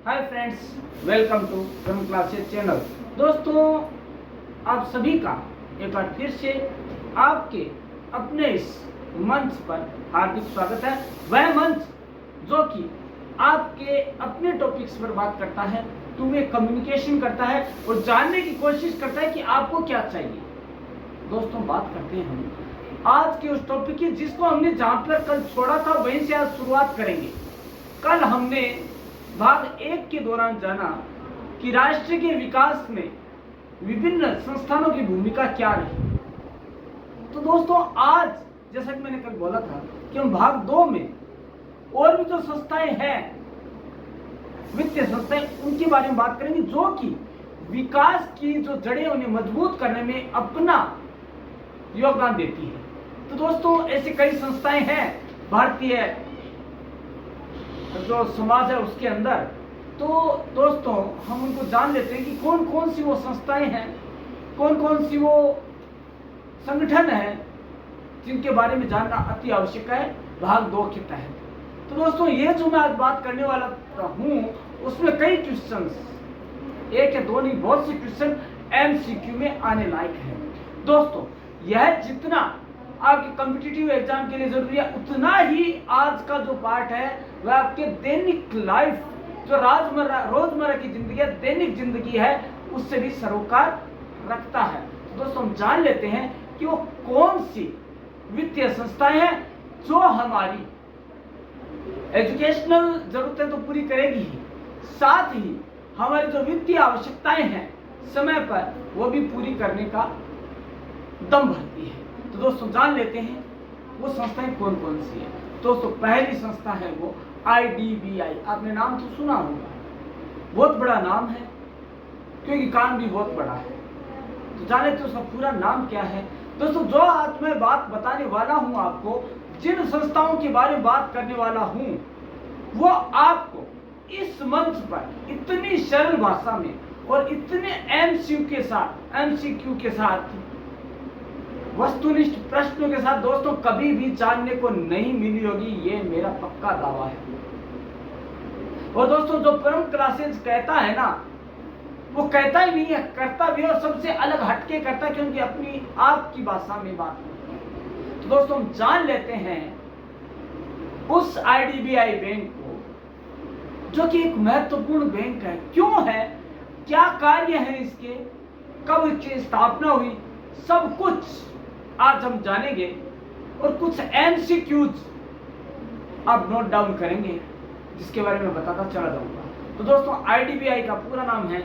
Hi friends, welcome to Brahma classes channel. दोस्तों, आप सभी का एक बार फिर से आपके अपने इस मंच पर हार्दिक स्वागत है। वह मंच जो कि आपके अपने टॉपिक्स पर बात करता है, तुम्हें कम्युनिकेशन करता है और जानने की कोशिश करता है कि आपको क्या चाहिए। दोस्तों, बात करते हैं हम आज के उस टॉपिक की जिसको हमने जहां पर कल छोड़ा था वहीं से आज शुरुआत करेंगे। कल हमने भाग 1 के दौरान जाना कि राष्ट्र के विकास में विभिन्न संस्थानों की भूमिका क्या रही। तो दोस्तों, आज जैसा कि मैंने कल बोला था कि हम भाग 2 में और भी जो संस्थाएं हैं, वित्तीय संस्थाएं, उनके बारे में बात करेंगे जो कि विकास की जो जड़ें उन्हें मजबूत करने में अपना योगदान देती है। तो दोस्तों, ऐसे कई संस्थाएं हैं भारतीय जो समाज है उसके अंदर। तो दोस्तों, हम उनको जान लेते हैं कि कौन कौन सी वो संस्थाएं हैं, कौन कौन सी वो संगठन है जिनके बारे में जानना अति आवश्यक है भाग 2 के तहत। तो दोस्तों, ये जो मैं आज बात करने वाला हूँ उसमें कई क्वेश्चंस, एक या दो नहीं, बहुत से क्वेश्चन MCQ में आने लायक है। दोस्तों, यह जितना आपके कॉम्पिटिटिव एग्जाम के लिए जरूरी है उतना ही आज का जो पार्ट है वह आपके दैनिक लाइफ, जो रोजमर्रा की जिंदगी है, दैनिक जिंदगी है, उससे भी सरोकार रखता है। तो दोस्तों, हम जान लेते हैं कि वो कौन सी वित्तीय संस्थाएं हैं जो हमारी एजुकेशनल जरूरतें तो पूरी करेगी ही, साथ ही हमारी जो वित्तीय आवश्यकताएं हैं समय पर वो भी पूरी करने का दम भरती है। तो दोस्तों, जान लेते हैं वो संस्थाएं कौन कौन सी है। दोस्तों, पहली संस्था है वो IDBI। आपने नाम तो सुना होगा, बहुत बड़ा नाम है क्योंकि काम भी बहुत बड़ा है। तो जाने तो उसका पूरा नाम क्या है। दोस्तों, जो आज मैं बात बताने वाला हूं आपको, जिन संस्थाओं के बारे में बात करने वाला हूं, वो आपको इस मंच पर इतनी सरल भाषा में और इतने MCQ के साथ, वस्तुनिष्ठ प्रश्नों के साथ दोस्तों कभी भी जानने को नहीं मिली होगी, ये मेरा पक्का दावा है। और दोस्तों, जो ब्रह्म क्लासेस कहता है ना, वो कहता ही नहीं है, करता भी है, और सबसे अलग हटके करता है क्योंकि अपनी आपकी भाषा में बात करता है। तो दोस्तों, हम जान लेते हैं उस IDBI बैंक को जो कि एक महत्वपूर्ण बैंक है। क्यों है, क्या कार्य है इसके, कब इसकी स्थापना हुई, सब कुछ आज हम जानेंगे और कुछ MCQs आप नोट डाउन करेंगे जिसके बारे में बताता चला जाऊंगा। तो दोस्तों, IDBI का पूरा नाम है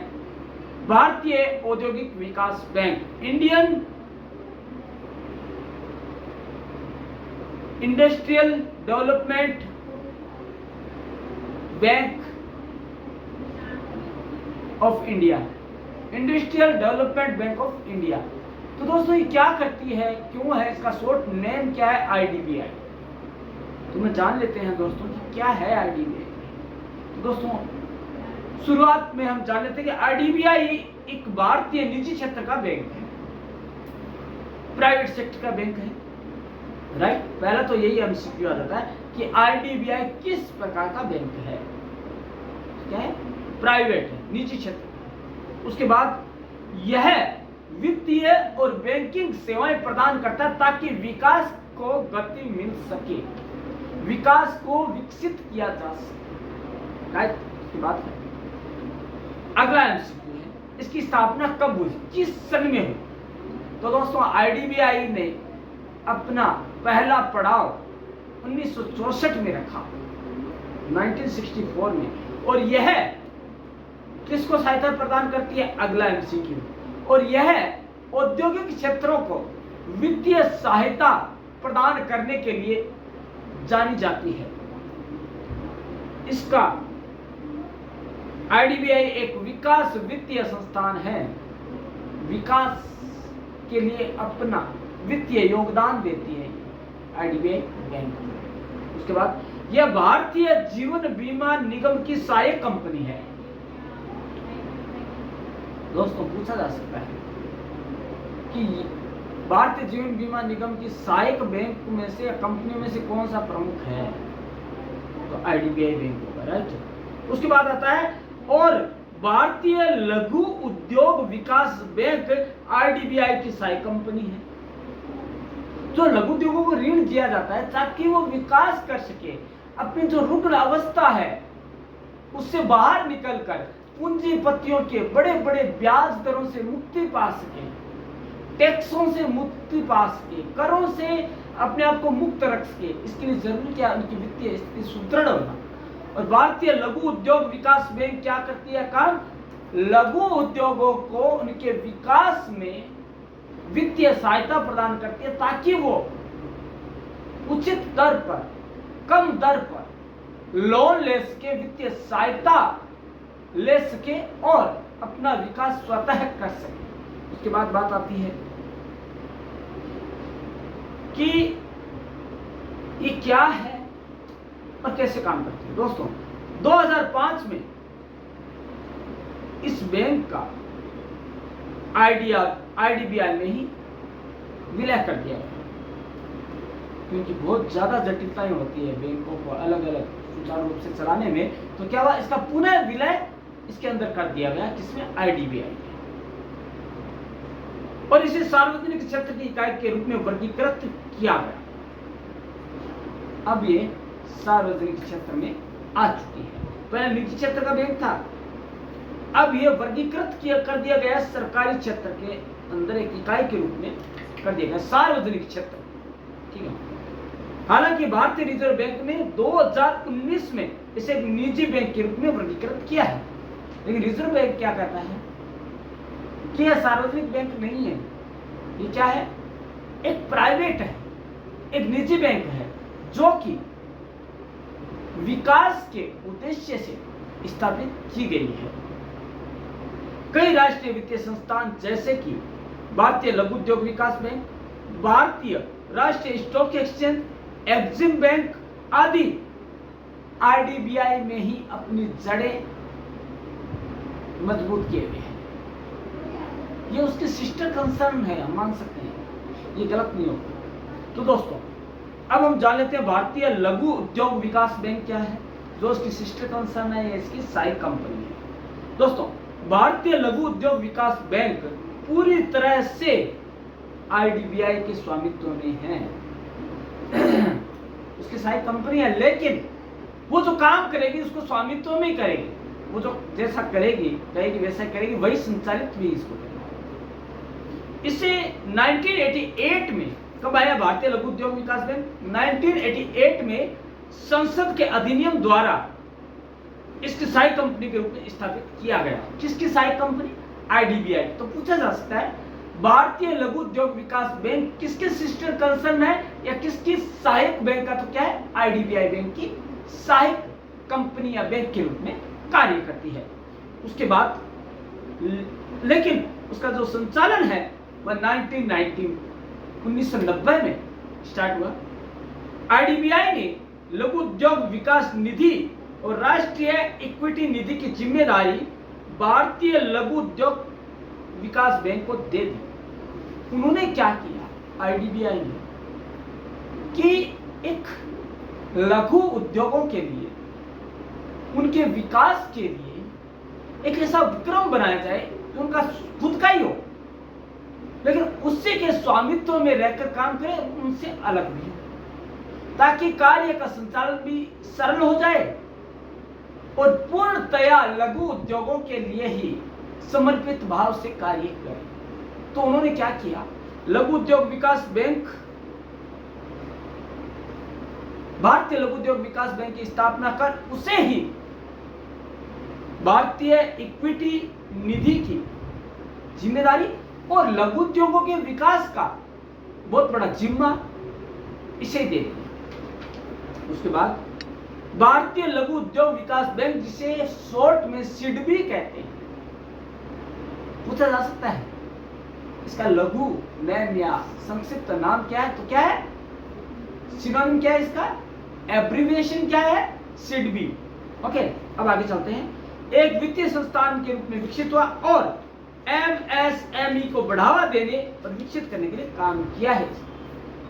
भारतीय औद्योगिक विकास bank, Indian industrial development bank of India, industrial development bank of India. तो दोस्तों, ये क्या करती है, क्यों है, इसका शॉर्ट नेम क्या है, IDBI। तो मैं जान लेते हैं दोस्तों कि क्या है IDBI। तो दोस्तों, शुरुआत में हम जान लेते हैं कि IDBI एक भारतीय निजी क्षेत्र का बैंक है, प्राइवेट सेक्टर का बैंक है, राइट। पहला तो यही MCQ आ जाता है कि IDBI किस प्रकार का बैंक है, क्या है, प्राइवेट है, निजी क्षेत्र। उसके बाद यह वित्तीय और बैंकिंग सेवाएं प्रदान करता है ताकि विकास को गति मिल सके, विकास को विकसित किया जा सके, राइट। इसकी बात है। अगला MCQ है, इसकी स्थापना कब हुई, किस सन में हुई। तो दोस्तों, IDBI ने अपना पहला पड़ाव 1964 में रखा, 1964 में, और यह किसको सहायता प्रदान करती है, अगला MCQ। और यह औद्योगिक क्षेत्रों को वित्तीय सहायता प्रदान करने के लिए जानी जाती है। इसका IDBI एक विकास वित्तीय संस्थान है, विकास के लिए अपना वित्तीय योगदान देती है IDBI बैंक। उसके बाद यह भारतीय जीवन बीमा निगम की सहायक कंपनी है। दोस्तों, पूछा जा सकता है कि भारतीय जीवन बीमा निगम की सहायक बैंक में से या कंपनियों में से कौन सा प्रमुख है, तो IDBI बैंक होगा, राइट। उसके बाद आता है और भारतीय लघु उद्योग विकास बैंक आईडीबीआई की सहायक कंपनी है। जो लघु उद्योगों को ऋण दिया जाता है ताकि वो विकास कर सके, अपनी जो रुग्ण अवस्था है उससे बाहर निकलकर पूंजीपतियों के बड़े बड़े ब्याज दरों से मुक्ति पा सके, टैक्सों से मुक्ति पा सके, करों से अपने आप को मुक्त रख सके। इसके लिए जरूरी क्या, उनकी वित्तीय स्थिति सुदृढ़ होना। और भारतीय लघु उद्योग विकास बैंक क्या करती है काम, लघु उद्योगों को उनके विकास में वित्तीय सहायता प्रदान करती है ताकि वो उचित दर पर, कम दर पर लोन ले सके, वित्तीय सहायता ले सके और अपना विकास स्वतः कर सके। उसके बाद बात आती है कि ये क्या है और कैसे काम करती है। दोस्तों 2005 में इस बैंक का आईडीबीआई में ही विलय कर दिया गया, क्योंकि बहुत ज्यादा जटिलताएं होती है बैंकों को अलग अलग सुचारू रूप से चलाने में। तो क्या हुआ, इसका पुनः विलय इसके अंदर कर दिया गया, किसमें, आईडीबीआई। और इसे सार्वजनिक क्षेत्र की इकाई के रूप में वर्गीकृत किया गया। अब ये सार्वजनिक क्षेत्र में आ चुकी है। पहले निजी क्षेत्र का बैंक था, अब ये वर्गीकृत कर दिया गया सरकारी क्षेत्र के अंदर एक इकाई के रूप में कर दिया गया, सार्वजनिक क्षेत्र। ठीक है। हालांकि भारतीय रिजर्व बैंक ने 2019 में इसे एक निजी बैंक के रूप में वर्गीकृत किया है, लेकिन रिजर्व बैंक क्या कहता है कि यह सार्वजनिक बैंक नहीं है, ये क्या है, एक प्राइवेट है, एक निजी बैंक है जो कि विकास के उद्देश्य से स्थापित की गई है। कई राष्ट्रीय वित्तीय संस्थान जैसे कि भारतीय लघु उद्योग विकास बैंक, भारतीय राष्ट्रीय स्टॉक एक्सचेंज, एक्सिम बैंक आदि आईडीबीआई में ही अपनी जड़ें मजबूत किए हुए हैं। ये उसके सिस्टर कंसर्न है, हम मान सकते हैं, ये गलत नहीं होगा। तो दोस्तों अब हम जान लेते हैं भारतीय लघु उद्योग विकास बैंक क्या है, जो उसकी सिस्टर कंसर्न है या इसकी सहायक कंपनी है। दोस्तों भारतीय लघु उद्योग विकास बैंक पूरी तरह से आईडीबीआई के स्वामित्व में है, उसकी सहायक कंपनी है, लेकिन वो जो काम करेगी उसको स्वामित्व में ही करेगी। वो जो जैसा करेगी वैसा करेगी, वही संचालित भी इसको करेगी। इसे 1988 में कब आया भारतीय लघु उद्योग विकास बैंक, 1988 में संसद के अधिनियम द्वारा इसकी सहायक कंपनी के रूप में स्थापित किया गया। किसकी सहायक कंपनी, आईडीबीआई। तो पूछा जा सकता है भारतीय लघु उद्योग विकास बैंक किसके सिस्टर कंसर्न है या किसकी सहायक बैंक का, तो क्या है, आईडीबीआई बैंक की सहायक कंपनी या बैंक के रूप में कार्य करती है। उसके बाद लेकिन उसका जो संचालन है वह 1990 में स्टार्ट हुआ। आईडीबीआई ने लघु उद्योग विकास निधि और राष्ट्रीय इक्विटी निधि की जिम्मेदारी भारतीय लघु उद्योग विकास बैंक को दे दी। उन्होंने क्या किया आईडीबीआई ने कि एक लघु उद्योगों के लिए, उनके विकास के लिए एक ऐसा उपक्रम बनाया जाए जो उनका खुद का ही हो, लेकिन उससे के स्वामित्व में रहकर काम करे, उनसे अलग भी हो, ताकि कार्य का संचालन भी सरल हो जाए और पूर्णतया लघु उद्योगों के लिए ही समर्पित भाव से कार्य करे। तो उन्होंने क्या किया, लघु उद्योग विकास बैंक, भारतीय लघु उद्योग विकास बैंक की स्थापना कर उसे ही भारतीय इक्विटी निधि की जिम्मेदारी और लघु उद्योगों के विकास का बहुत बड़ा जिम्मा इसे दे दिया। उसके बाद भारतीय लघु उद्योग विकास बैंक, जिसे शॉर्ट में सिडबी कहते हैं, पूछा जा सकता है इसका लघु नेम या संक्षिप्त नाम क्या है, तो क्या है, सिनोनिम क्या है इसका, एब्रिविएशन क्या है, सिडबी। ओके, अब आगे चलते हैं। एक वित्तीय संस्थान के रूप में विकसित हुआ और एमएसएमई को बढ़ावा देने और विकसित करने के लिए काम किया है।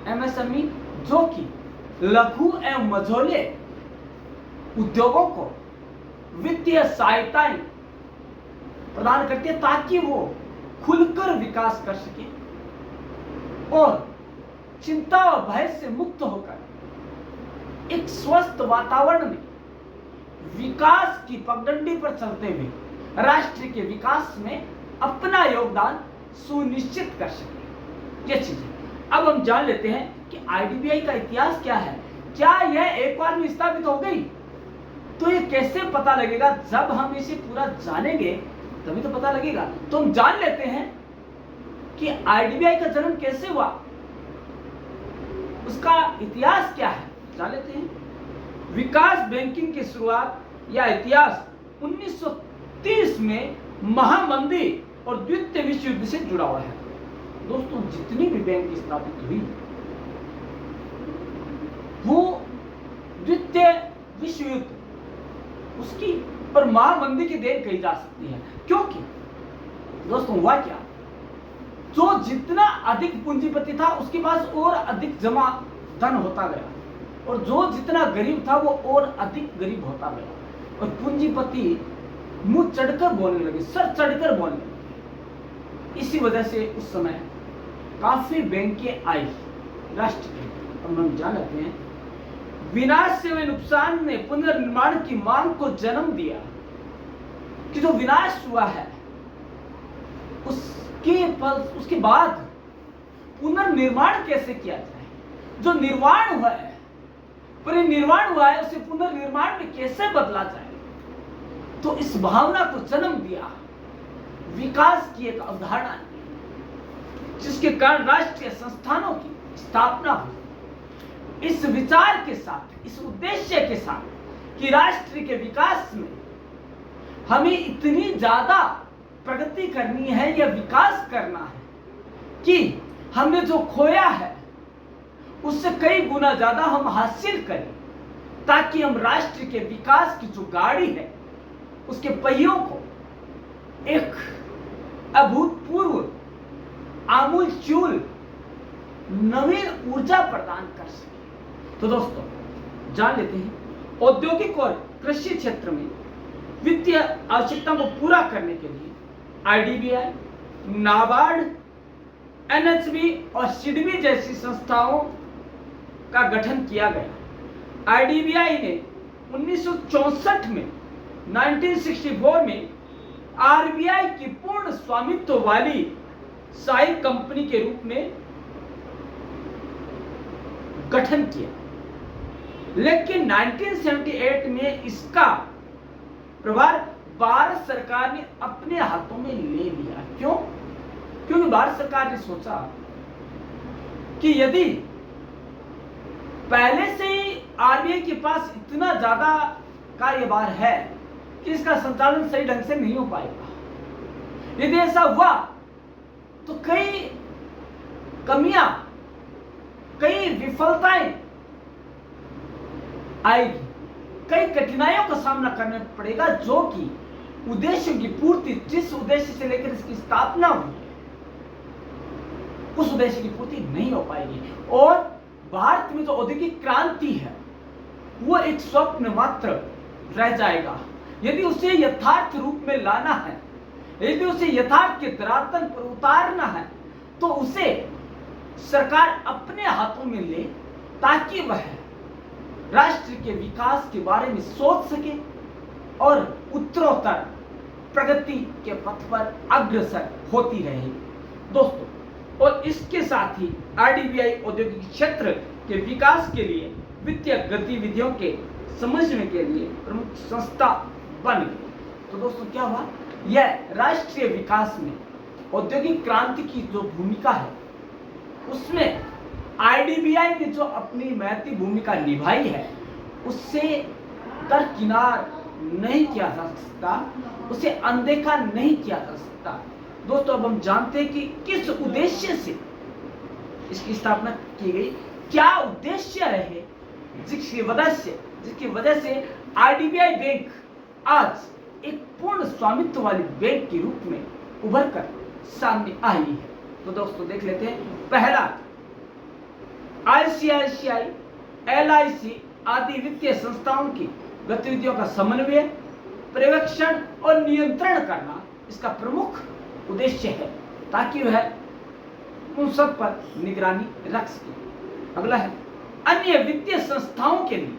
एमएसएमई जो कि लघु एवं मझोले उद्योगों को वित्तीय सहायताएं प्रदान करती है ताकि वो खुलकर विकास कर सके और चिंता और भय से मुक्त होकर एक स्वस्थ वातावरण में विकास की पगडंडी पर चलते हुए राष्ट्र के विकास में अपना योगदान सुनिश्चित कर सके। ये चीजें अब हम जान लेते हैं कि आईडीबीआई का इतिहास क्या है। क्या यह एक बार में स्थापित हो गई? तो ये कैसे पता लगेगा? जब हम इसे पूरा जानेंगे तभी तो पता लगेगा। तो हम जान लेते हैं कि आईडीबीआई का जन्म कैसे हुआ, उसका इतिहास क्या है, जान लेते हैं। विकास बैंकिंग की शुरुआत या इतिहास 1930 में महामंदी और द्वितीय विश्व युद्ध से जुड़ा हुआ है। दोस्तों, जितनी भी बैंक स्थापित हुई वो द्वितीय विश्व युद्ध उसकी और महामंदी की देन कही जा सकती है। क्योंकि दोस्तों हुआ क्या, जो जितना अधिक पूंजीपति था उसके पास और अधिक जमा धन होता गया और जो जितना गरीब था वो और अधिक गरीब होता गया और पूंजीपति मुंह चढ़कर बोलने लगे, सर चढ़कर बोलने लगे। इसी वजह से उस समय काफी बैंकें आई राष्ट्र के। अब हम जान लेते हैं, विनाश से हुए नुकसान ने पुनर्निर्माण की मांग को जन्म दिया कि जो विनाश हुआ है उसके बाद पुनर्निर्माण कैसे किया जाए। जो निर्माण हुआ है, परिनिर्माण हुआ है, उसे पुनर्निर्माण में कैसे बदला जाए। तो इस भावना को जन्म दिया विकास की एक अवधारणा, जिसके कारण राष्ट्रीय संस्थानों की स्थापना हुई। इस विचार के साथ, इस उद्देश्य के साथ कि राष्ट्र के विकास में हमें इतनी ज्यादा प्रगति करनी है या विकास करना है कि हमने जो खोया है उससे कई गुना ज्यादा हम हासिल करें, ताकि हम राष्ट्र के विकास की जो गाड़ी है उसके पहियों को एक अभूतपूर्व आमूलचूल नवीन ऊर्जा प्रदान कर सके। तो दोस्तों जान लेते हैं, औद्योगिक और कृषि क्षेत्र में वित्तीय आवश्यकताओं को पूरा करने के लिए आईडीबीआई, नाबार्ड, एनएचबी और सिडबी जैसी संस्थाओं का गठन किया गया। आईडीबीआई ने 1964 में 1964 में आरबीआई की पूर्ण स्वामित्व वाली सहायक कंपनी के रूप में गठन किया, लेकिन 1978 में इसका प्रभार भारत सरकार ने अपने हाथों में ले लिया। क्यों? क्योंकि भारत सरकार ने सोचा कि यदि पहले से ही आरबीआई के पास इतना ज्यादा कार्यभार है कि इसका संचालन सही ढंग से नहीं हो पाएगा, यदि ऐसा हुआ तो कई कमियां, कई विफलताएं आएगी, कई कठिनाइयों का सामना करना पड़ेगा, जो कि उद्देश्य की पूर्ति, जिस उद्देश्य से लेकर इसकी स्थापना हुई है उस उद्देश्य की पूर्ति नहीं हो पाएगी। और भारत में जो औद्योगिक क्रांति है वो एक स्वप्न मात्र रह जाएगा। यदि उसे यथार्थ रूप में लाना है, यदि उसे यथार्थ के धरातल पर उतारना है, तो उसे सरकार अपने हाथों में ले, ताकि वह राष्ट्र के विकास के बारे में सोच सके और उत्तरोत्तर प्रगति के पथ पर अग्रसर होती रहे। दोस्तों, और इसके साथ ही आरडीबीआई औद्योगिक क्षेत्र के विकास के लिए वित्तीय गतिविधियों के समझने के लिए प्रमुख संस्था बन गई। तो दोस्तों क्या हुआ, यह राष्ट्रीय विकास में औद्योगिक क्रांति की जो भूमिका है उसमें आईडीबीआई ने जो अपनी महती भूमिका निभाई है उससे दरकिनार नहीं किया जा सकता, उसे अनदेखा नहीं किया जा सकता। दोस्तों, अब हम जानते हैं कि किस उद्देश्य से इसकी स्थापना की गई, क्या उद्देश्य रहे जिसकी वजह से आईडीबीआई बैंक आज एक पूर्ण स्वामित्व वाली बैंक के रूप में उभर कर सामने आई है। तो दोस्तों देख लेते हैं, पहला, आईसीआईसीआई, एलआईसी आदि वित्तीय संस्थाओं की गतिविधियों का समन्वय पर्यवेक्षण और नियंत्रण करना इसका प्रमुख उद्देश्य है, ताकि वह उन सब पर निगरानी रख सके। अगला है अन्य वित्तीय संस्थाओं के लिए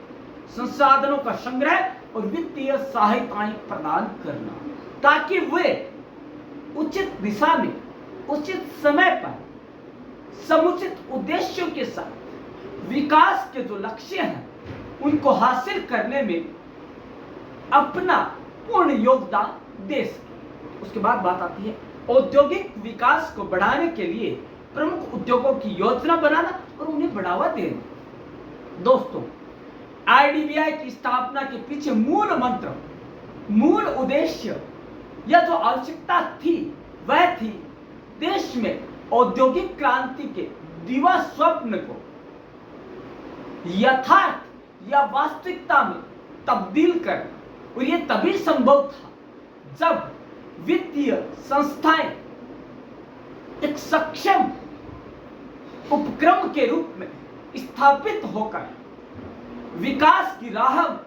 संसाधनों का संग्रह और वित्तीय सहायताएं प्रदान करना, ताकि वे उचित दिशा में उचित समय पर समुचित उद्देश्यों के साथ विकास के जो लक्ष्य हैं उनको हासिल करने में अपना पूर्ण योगदान दे सके। उसके बाद बात आती है औद्योगिक विकास को बढ़ाने के लिए प्रमुख उद्योगों की योजना बनाना और उन्हें बढ़ावा देना। दोस्तों, आईडीबीआई की स्थापना के पीछे मूल मंत्र, मूल उद्देश्य या जो आवश्यकता थी वह थी देश में औद्योगिक क्रांति के दिवा स्वप्न को यथार्थ या वास्तविकता में तब्दील करना, और यह तभी संभव था जब वित्तीय संस्थाएं एक सक्षम उपक्रम के रूप में स्थापित होकर विकास की राह में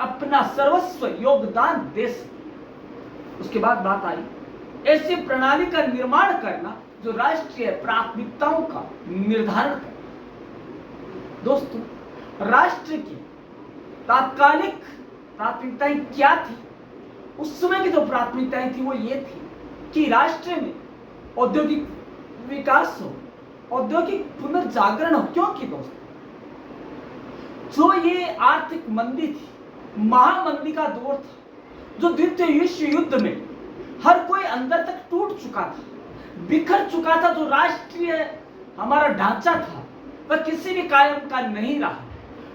अपना सर्वस्व योगदान दे सके। उसके बाद बात आई ऐसी प्रणाली का निर्माण करना जो राष्ट्रीय प्राथमिकताओं का निर्धारण करे। दोस्तों, राष्ट्र की तात्कालिक प्राथमिकताएं क्या थी? उस समय की जो प्राथमिकताएं थी वो ये थी कि राष्ट्र में औद्योगिक विकास हो, औद्योगिक पुनर्जागरण हो। क्योंकि दोस्तों, जो ये आर्थिक मंदी थी, महामंदी का दौर था, जो द्वितीय विश्व युद्ध में हर कोई अंदर तक टूट चुका था, बिखर चुका था। जो राष्ट्रीय हमारा ढांचा था वह किसी भी कायम का नहीं रहा।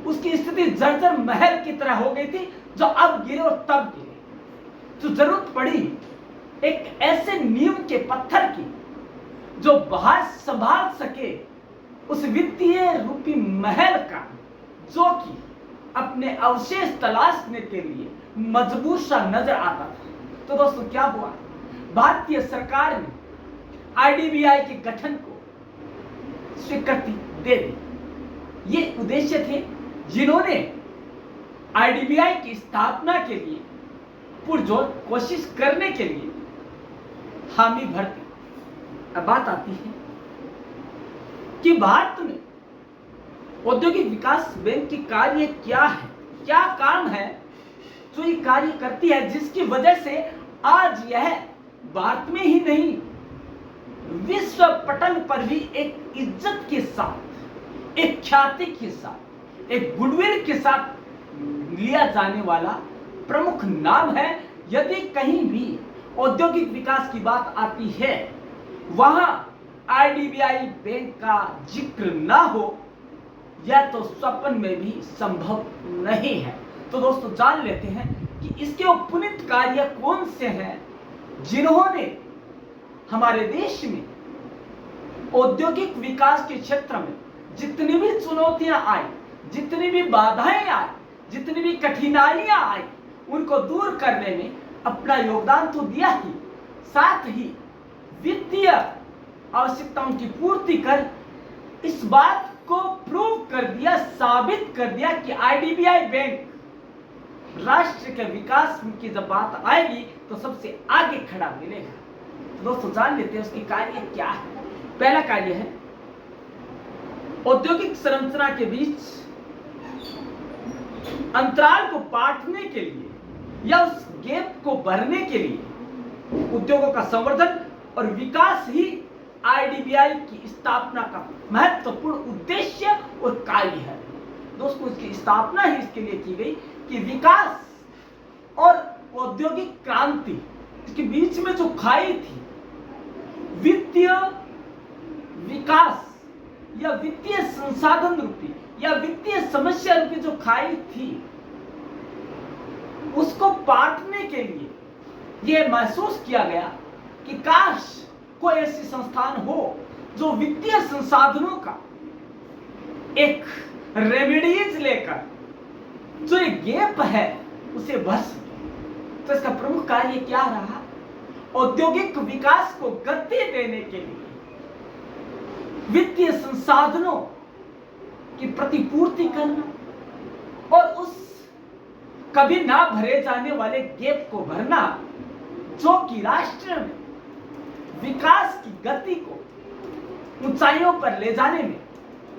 उसकी स्थिति जर्जर महल की तरह हो गई थी, जो अब गिरे और तब गिरे। तो जरूरत पड़ी एक ऐसे नींव के पत्थर की जो बाहर संभाल सके उस वित्तीय रूपी महल का, जो कि अपने अवशेष तलाशने के लिए मजबूर सा नजर आता था। तो दोस्तों, क्या हुआ? भारतीय सरकार ने आईडीबीआई के गठन को स्वीकृति दे दी। ये उद्देश्य थे जिन्होंने आईडीबीआई की स्थापना के लिए पुरजोर कोशिश करने के लिए हामी भरती। अब बात आती है कि भारत में औद्योगिक विकास बैंक की कार्य क्या है, क्या काम है जो ये कार्य करती है, जिसकी वजह से आज यह भारत में ही नहीं विश्व पटल पर भी एक इज्जत के साथ, एक ख्याति के साथ, एक गुडविल के साथ लिया जाने वाला प्रमुख नाम है। यदि कहीं भी औद्योगिक विकास की बात आती है, वहां आईडीबीआई बैंक का जिक्र ना हो, यह तो स्वप्न में भी संभव नहीं है। तो दोस्तों, जान लेते हैं कि इसके उपनीत कार्य कौन से हैं जिन्होंने हमारे देश में औद्योगिक विकास के क्षेत्र में जितनी भी चुनौतियां आई, जितनी भी बाधाएं आई, जितनी भी कठिनाइयां आई, उनको दूर करने में अपना योगदान तो दिया ही, साथ ही वित्तीय आवश्यकताओं की पूर्ति कर इस बात को प्रूव कर दिया, साबित कर दिया कि आईडीबीआई बैंक राष्ट्र के विकास की जब बात आएगी तो सबसे आगे खड़ा मिलेगा। तो दोस्तों, जान लेते हैं उसकी कार्य क्या है। पहला कार्य है औद्योगिक संरचना के बीच अंतराल को पाटने के लिए या उस गैप को भरने के लिए उद्योगों का संवर्धन और विकास ही आईडीबीआई की स्थापना का महत्वपूर्ण उद्देश्य और कार्य है। दोस्तों, इसकी स्थापना ही इसके लिए की गई कि विकास और औद्योगिक क्रांति के बीच में जो खाई थी, वित्तीय विकास या वित्तीय संसाधन रूपी या वित्तीय समस्या रूपी जो खाई थी, उसको पाटने के लिए यह महसूस किया गया कि काश कोई ऐसी संस्थान हो जो वित्तीय संसाधनों का एक रेमेडीज लेकर जो एक गैप है उसे भर सके। तो इसका प्रमुख कार्य क्या रहा? औद्योगिक विकास को गति देने के लिए वित्तीय संसाधनों की प्रतिपूर्ति करना और उस कभी ना भरे जाने वाले गैप को भरना, जो कि राष्ट्र में विकास की गति को ऊंचाइयों पर ले जाने में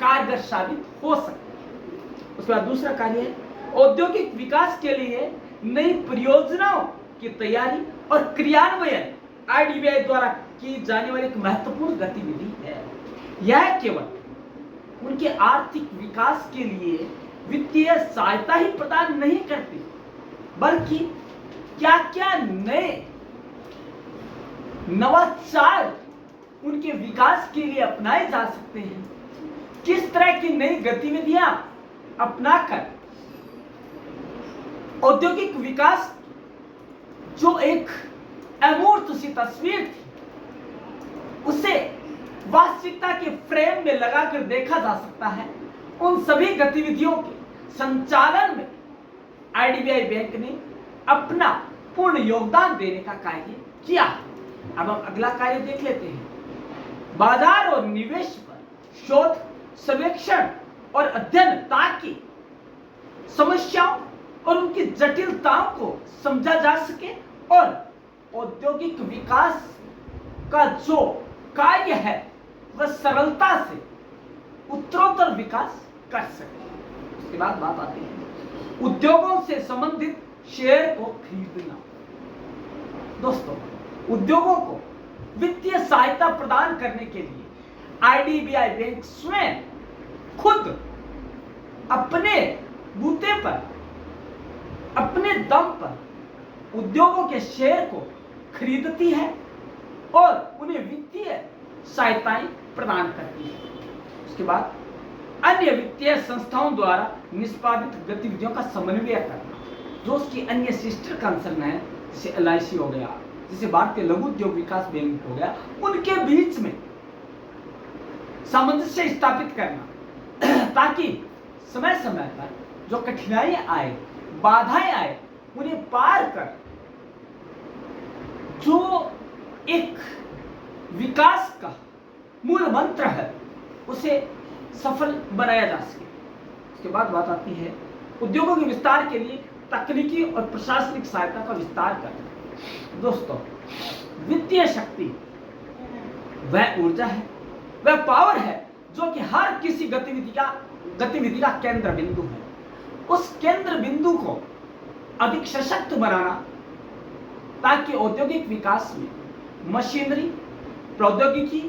कारगर साबित हो सकती है। उसके बाद दूसरा कार्य है औद्योगिक विकास के लिए नई परियोजनाओं की तैयारी और क्रियान्वयन आईडीबीआई द्वारा की जाने वाली एक महत्वपूर्ण गतिविधि है। यह केवल उनके आर्थिक विकास के लिए वित्तीय सहायता ही प्रदान नहीं करती, बल्कि क्या क्या नए नवाचार उनके विकास के लिए अपनाए जा सकते हैं, किस तरह की नई गतिविधियां अपनाकर औद्योगिक विकास जो एक अमूर्त सी तस्वीर थी उसे वास्तविकता के फ्रेम में लगाकर देखा जा सकता है। उन सभी गतिविधियों के संचालन में आईडीबीआई बैंक ने अपना पूर्ण योगदान देने का कार्य किया। अब हम अगला कार्य देख लेते हैं। बाजार और निवेश पर शोध, सर्वेक्षण और अध्ययन, ताकि समस्याओं और उनकी जटिलताओं को समझा जा सके और औद्योगिक विकास का जो कार्य है वह सरलता से उत्तरोत्तर विकास कर सके। उसके बाद बात आती है उद्योगों से संबंधित शेयर को खरीदना। दोस्तों, उद्योगों को वित्तीय सहायता प्रदान करने के लिए आईडीबीआई बैंक स्वयं खुद अपने बूते पर, अपने दम पर उद्योगों के शेयर को खरीदती है और उन्हें वित्तीय सहायताएं प्रदान करती है। उसके बाद अन्य वित्तीय संस्थाओं द्वारा निष्पादित गतिविधियों का समन्वय करना, जो उसकी अन्य सिस्टर कंसर्न है, जैसे एलआईसी हो गया, जैसे भारतीय लघु उद्योग विकास बैंक हो गया, उनके बीच में सामंजस्य स्थापित करना, ताकि समय समय पर जो कठिनाइयां आए, बाधाएं आए, उन्हें पार कर जो एक विकास का मूल मंत्र है उसे सफल बनाया जा सके। उसके बाद बात आती है उद्योगों के विस्तार के लिए तकनीकी और प्रशासनिक सहायता का विस्तार करना। दोस्तों, वित्तीय शक्ति वह ऊर्जा है, वह पावर है जो कि हर किसी गतिविधि का केंद्र बिंदु है। उस केंद्र बिंदु को अधिक सशक्त बनाना, ताकि औद्योगिक विकास में मशीनरी, प्रौद्योगिकी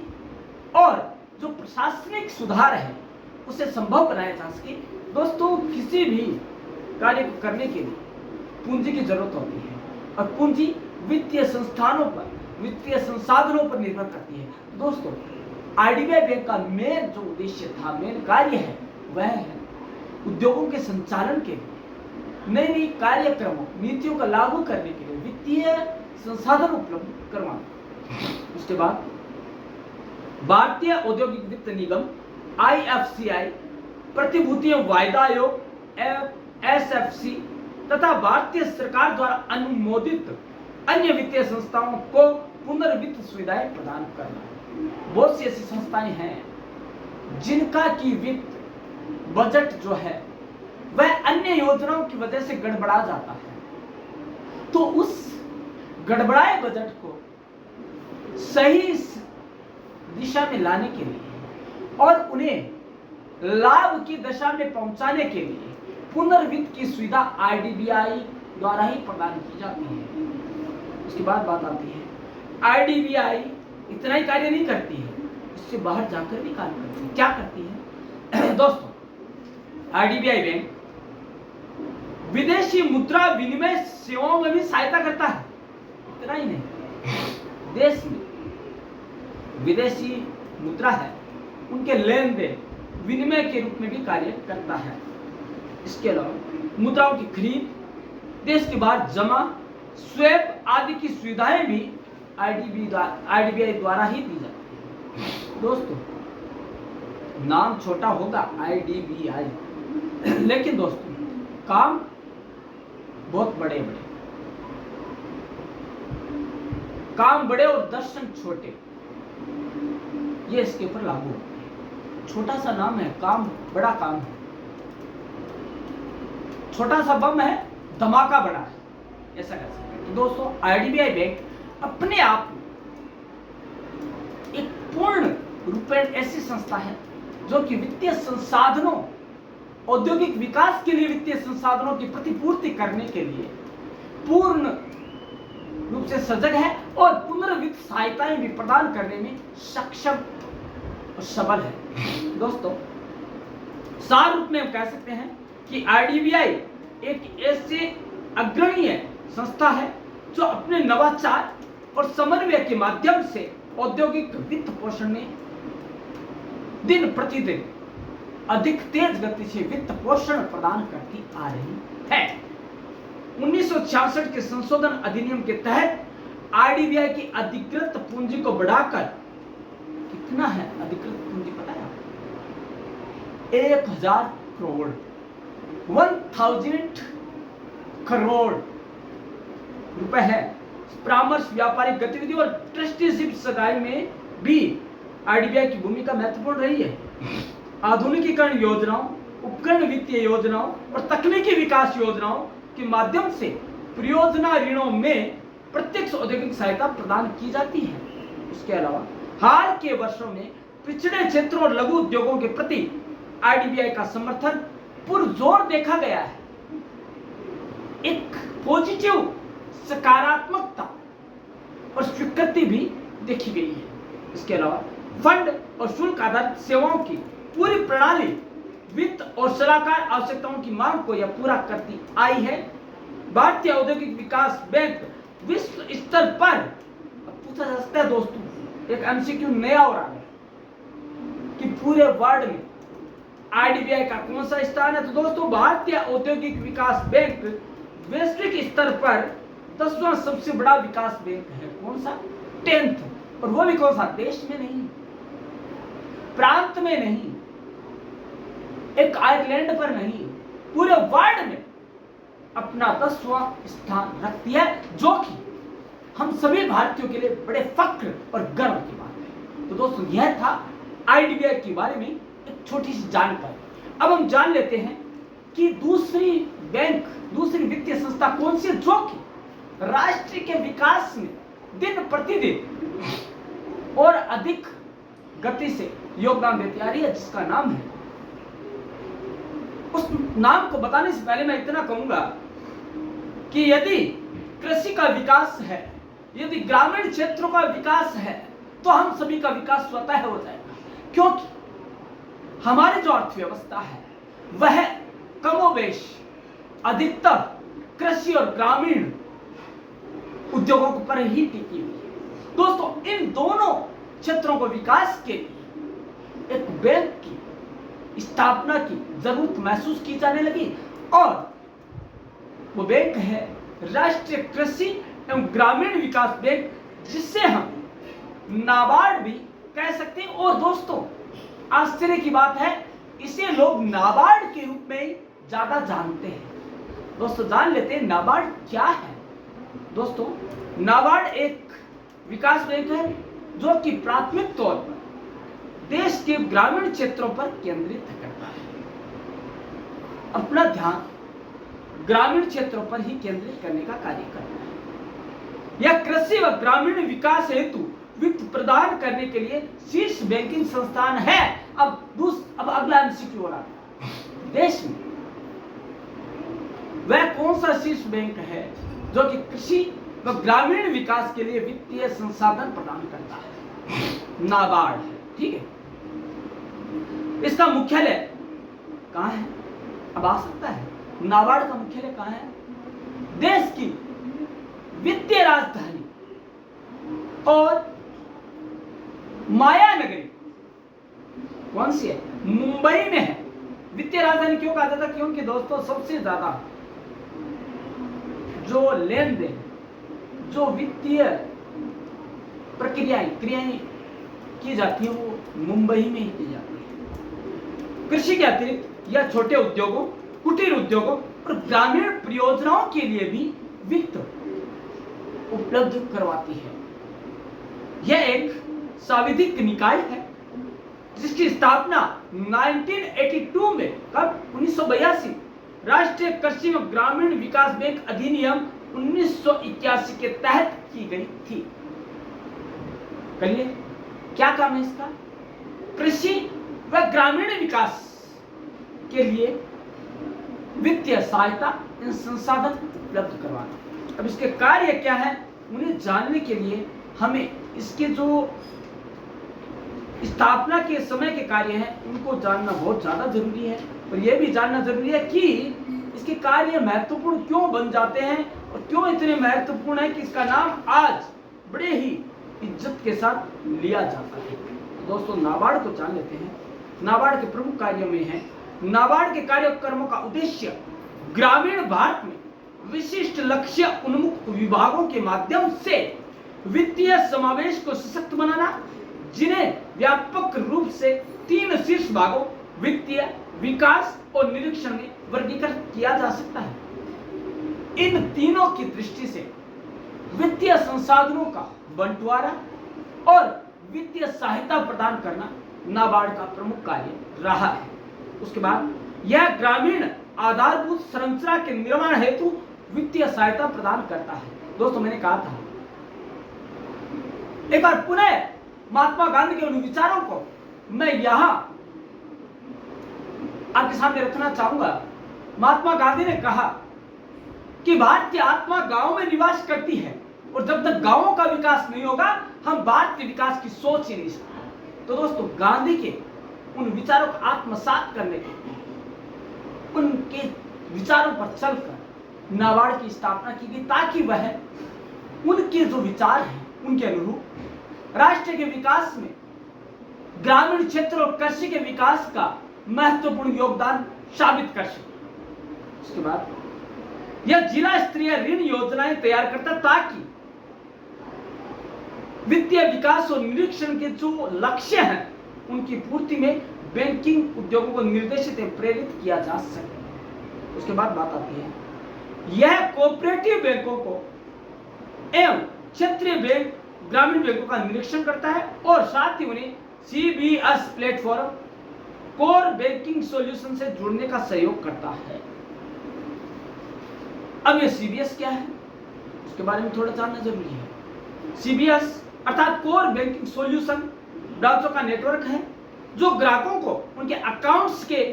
और जो प्रशासनिक सुधार है उसे संभव बनाया जा सके। दोस्तों, किसी भी कार्य को करने के लिए पूंजी की जरूरत होती है और पूंजी वित्तीय संस्थानों पर, वित्तीय संसाधनों पर निर्भर करती है। दोस्तों, आईडीबीआई बैंक का मेन जो उद्देश्य था, मेन कार्य है, वह है उद्योगों के संचालन के लिए नई नई कार्यक्रमों, नीतियों का लागू करने के लिए वित्तीय संसाधन उपलब्ध करवाना। उसके बाद भारतीय औद्योगिक वित्त निगम आईएफसीआई, प्रतिभूति वायदा आयोग एसएफसी तथा भारतीय सरकार द्वारा अनुमोदित अन्य वित्तीय संस्थाओं को पुनर्वित्त सुविधाएं प्रदान करना। बहुत सी ऐसी संस्थाएं हैं जिनका की वित्त बजट जो है वह अन्य योजनाओं की वजह से गड़बड़ा जाता है, तो उस गड़बड़ाए बजट को सही दिशा में लाने के लिए और उन्हें लाभ की दशा में पहुंचाने के लिए पुनर्वित्त की सुविधा आईडीबीआई द्वारा ही प्रदान की जाती है। उसके बाद बात आती है आईडीबीआई इतना ही कार्य नहीं करती है, इससे बाहर जाकर भी कार्य करती है। क्या करती है? दोस्तों, आईडीबीआई बैंक विदेशी मुद्रा विनिमय सेवाओं में भी सहायता करता है। इतना ही नहीं, देश में विदेशी मुद्रा है उनके लेन देन विनिमय के रूप में भी कार्य करता है। इसके अलावा मुद्राओं की खरीद, देश के बाहर जमा, स्वैप आदि की सुविधाएं भी आईडीबीआई द्वारा ही दी जाती है। दोस्तों, नाम छोटा होगा आईडीबीआई, लेकिन दोस्तों काम बहुत बड़े बड़े, काम बड़े और दर्शन छोटे, ये इसके ऊपर लागू होते हैं। छोटा सा नाम है, काम बड़ा काम है। छोटा सा बम है, धमाका बढ़ा है, ऐसा कह सकते हैं। तो दोस्तों आईडीबीआई बैंक अपने आप में एक पूर्ण रूपेण ऐसी संस्था है जो कि वित्तीय संसाधनों, औद्योगिक विकास के लिए वित्तीय संसाधनों की प्रतिपूर्ति करने के लिए पूर्ण रूप से सजग है और पुनर्वित्त सहायताएं भी प्रदान करने में सक्षम और सबल है। दोस्तों सार रूप में हम कह सकते हैं कि आईडीबीआई एक ऐसे अग्रणीय संस्था है जो अपने नवाचार और समन्वय के माध्यम से औद्योगिक वित्त पोषण में दिन प्रतिदिन अधिक तेज गति से वित्त पोषण प्रदान करती आ रही है। 1966 के संशोधन अधिनियम के तहत आईडीबीआई की अधिकृत पूंजी को बढ़ाकर कितना है अधिकृत पूंजी पता है? 1000 करोड़ 1000 करोड़ रुपए है। परामर्श, व्यापारिक गतिविधि और ट्रस्टीशिप सगाई में भी आईडीबीआई की भूमिका महत्वपूर्ण रही है। आधुनिकीकरण योजनाओं, उपकरण वित्तीय योजनाओं और तकनीकी विकास योजनाओं के माध्यम से परियोजना ऋणों में प्रत्यक्ष औद्योगिक सहायता प्रदान की जाती है। इसके अलावा हाल के वर्षों में पिछड़े क्षेत्रों और लघु उद्योगों के प्रति आईडीबीआई का समर्थन पुरजोर देखा गया है। एक पॉजिटिव सकारात्मकता और स्वीकृति भी देखी गई है। इसके अलावा फंड और शुल्क आधारित सेवाओं की पूरी प्रणाली वित्त और सलाहकार आवश्यकताओं की मांग को यह पूरा करती आई है। भारतीय औद्योगिक विकास बैंक विश्व स्तर पर, अब पूछा जा सकता है दोस्तों, एक एमसीक्यू नया हो रहा है कि पूरे वर्ल्ड में आईडीबीआई का कौन सा स्थान है? तो दोस्तों भारतीय औद्योगिक विकास बैंक वैश्विक स्तर पर 10वां सबसे बड़ा विकास बैंक है। कौन सा? 10th। और वो भी कौन सा? देश में नहीं, प्रांत में नहीं, एक आयरलैंड पर नहीं, पूरे वर्ल्ड में अपना 10वां स्थान रखती है, जो कि हम सभी भारतीयों के लिए बड़े फक्र और गर्व की बात है। तो दोस्तों यह था आईडीबीआई के बारे में एक छोटी सी जानकारी। अब हम जान लेते हैं कि दूसरी बैंक, दूसरी वित्तीय संस्था कौन सी है जो कि राष्ट्र के विकास में दिन प्रतिदिन और अधिक गति से योगदान देती आ रही है, जिसका नाम है, उस नाम को बताने से पहले मैं इतना कहूंगा कि यदि कृषि का विकास है, यदि ग्रामीण क्षेत्रों का विकास है, तो हम सभी का विकास स्वतः हो जाएगा, क्योंकि हमारी जो अर्थव्यवस्था है वह कमोबेश अधिकतर कृषि और ग्रामीण उद्योगों पर ही टिकी हुई है। दोस्तों इन दोनों क्षेत्रों को विकास के लिए एक बैंक की स्थापना की जरूरत महसूस की जाने लगी, और वो बैंक है राष्ट्रीय कृषि एवं ग्रामीण विकास बैंक, जिससे हम नाबार्ड भी कह सकते हैं। और दोस्तों आश्चर्य की बात है, इसे लोग नाबार्ड के रूप में ज्यादा जानते हैं। दोस्तों जान लेते हैं नाबार्ड क्या है। दोस्तों नाबार्ड एक विकास बैंक है जो कि प्राथमिक तौर पर देश के ग्रामीण क्षेत्रों पर केंद्रित करता है, अपना ध्यान ग्रामीण क्षेत्रों पर ही केंद्रित करने का कार्य करता है। यह कृषि व ग्रामीण विकास हेतु वित्त प्रदान करने के लिए शीर्ष बैंकिंग संस्थान है। अब अगला एमसीक्यू हो रहा है, देश में वह कौन सा शीर्ष बैंक है जो कि कृषि व ग्रामीण विकास के लिए वित्तीय संसाधन प्रदान करता है? नाबार्ड है। ठीक है, इसका मुख्यालय कहां है? अब आ सकता है, नाबार्ड का मुख्यालय कहां है? देश की वित्तीय राजधानी और माया नगरी कौन सी है? मुंबई में है। वित्तीय राजधानी क्यों कहा जाता है? क्योंकि दोस्तों सबसे ज्यादा जो लेन देन, जो वित्तीय क्रियाएं की जाती है वो मुंबई में ही की जाती है। कृषि के अतिरिक्त यह छोटे उद्योगों, कुटीर उद्योगों और ग्रामीण परियोजनाओं के लिए भी वित्त उपलब्ध करवाती है। यह एक सांविधिक निकाय है जिसकी स्थापना 1982 में, कब? 1982 राष्ट्रीय कृषि व ग्रामीण विकास बैंक अधिनियम 1981 के तहत की गई थी। कहिए क्या काम है इसका? कृषि व ग्रामीण विकास के लिए वित्तीय सहायता, इन संसाधन उपलब्ध करवाना। अब इसके कार्य क्या है, उन्हें जानने के लिए हमें इसके जो स्थापना के समय के कार्य हैं उनको जानना बहुत ज्यादा जरूरी है। और यह भी जानना जरूरी है कि इसके कार्य महत्वपूर्ण क्यों बन जाते हैं और क्यों इतने महत्वपूर्ण है कि इसका नाम आज बड़े ही इज्जत के साथ लिया जाता है। दोस्तों, नाबार्ड को जान लेते हैं। नाबार्ड के प्रमुख कार्यों में है, नाबार्ड के कार्यक्रमों का उद्देश्य ग्रामीण भारत में विशिष्ट लक्ष्य उन्मुख विभागों के माध्यम से वित्तीय समावेश को सशक्त बनाना, जिन्हें व्यापक रूप से 3 शीर्ष भागों वित्तीय, विकास और निरीक्षण में वर्गीकृत किया जा सकता है। इन तीनों की दृष्टि से वित्तीय संसाधनों का बंटवारा और वित्तीय सहायता प्रदान करना नाबार्ड का प्रमुख कार्य रहा है। उसके बाद यह ग्रामीण आधारभूत संरचना के निर्माण हेतु वित्तीय सहायता प्रदान करता है। दोस्तों, मैंने कहा था एक बार पुनः महात्मा गांधी के उन विचारों को मैं यहां आपके सामने रखना चाहूंगा। महात्मा गांधी ने कहा कि भारत की आत्मा गांव में निवास करती है और जब तक गांवों का विकास नहीं होगा हम भारत के विकास की सोच ही नहीं सकते। तो दोस्तों, गांधी के उन विचारों को आत्मसात करने के लिए उनके विचारों पर चलकर नाबार्ड की स्थापना की गई, ताकि वह उनके जो विचार हैं उनके अनुरूप राष्ट्र के विकास में ग्रामीण क्षेत्र और कृषि के विकास का महत्वपूर्ण योगदान साबित कर सके। उसके बाद यह जिला स्तरीय ऋण योजनाएं तैयार करता, ताकि वित्तीय विकास और निरीक्षण के जो लक्ष्य हैं उनकी पूर्ति में बैंकिंग उद्योगों को निर्देशित एवं प्रेरित किया जा सके। उसके बाद बात आती है, यह कोऑपरेटिव बैंकों को एवं क्षेत्रीय बैंक, ग्रामीण बैंकों का निरीक्षण करता है और साथ ही उन्हें CBS platform core banking solution से जुड़ने का सहयोग करता है। अब यह CBS क्या है, उसके बारे में थोड़ा जानना जरूरी है। CBS अर्थात कोर बैंकिंग सॉल्यूशन ब्रांचों का नेटवर्क है जो ग्राहकों को उनके अकाउंट्स के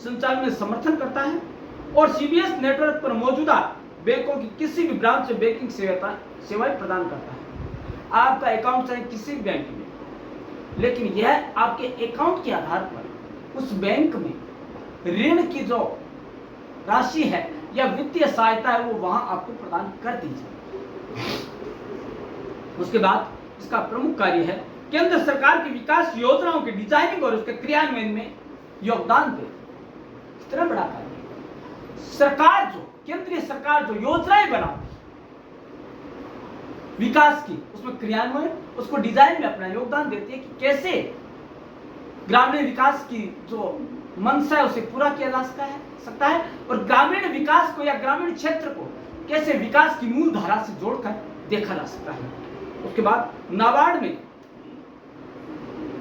संचालन में समर्थन करता है और CBS नेटवर्क पर मौजूदा बैंकों की किसी भी ब्रांच में बैंकिंग सेवाएं प्रदान करता है। आपका अकाउंट चाहे किसी भी बैंक में, लेकिन यह आपके अकाउंट के आधार पर उस बैंक में ऋण की जो राशि है या वित्तीय सहायता है वो वहां आपको प्रदान कर दी जाए। उसके बाद इसका प्रमुख कार्य है केंद्र सरकार की विकास योजनाओं के डिजाइनिंग और उसके क्रियान्वयन में योगदान दे। इतना बड़ा कार्य सरकार जो केंद्रीय सरकार जो योजनाएं बनाती विकास की, उसमें क्रियान्वयन, उसको डिजाइन में अपना योगदान देती है कि कैसे ग्रामीण विकास की जो मंशा है उसे पूरा किया जा सकता है और ग्रामीण विकास को या ग्रामीण क्षेत्र को कैसे विकास की मूल धारा से जोड़कर देखा जा सकता है। उसके बाद नाबार्ड में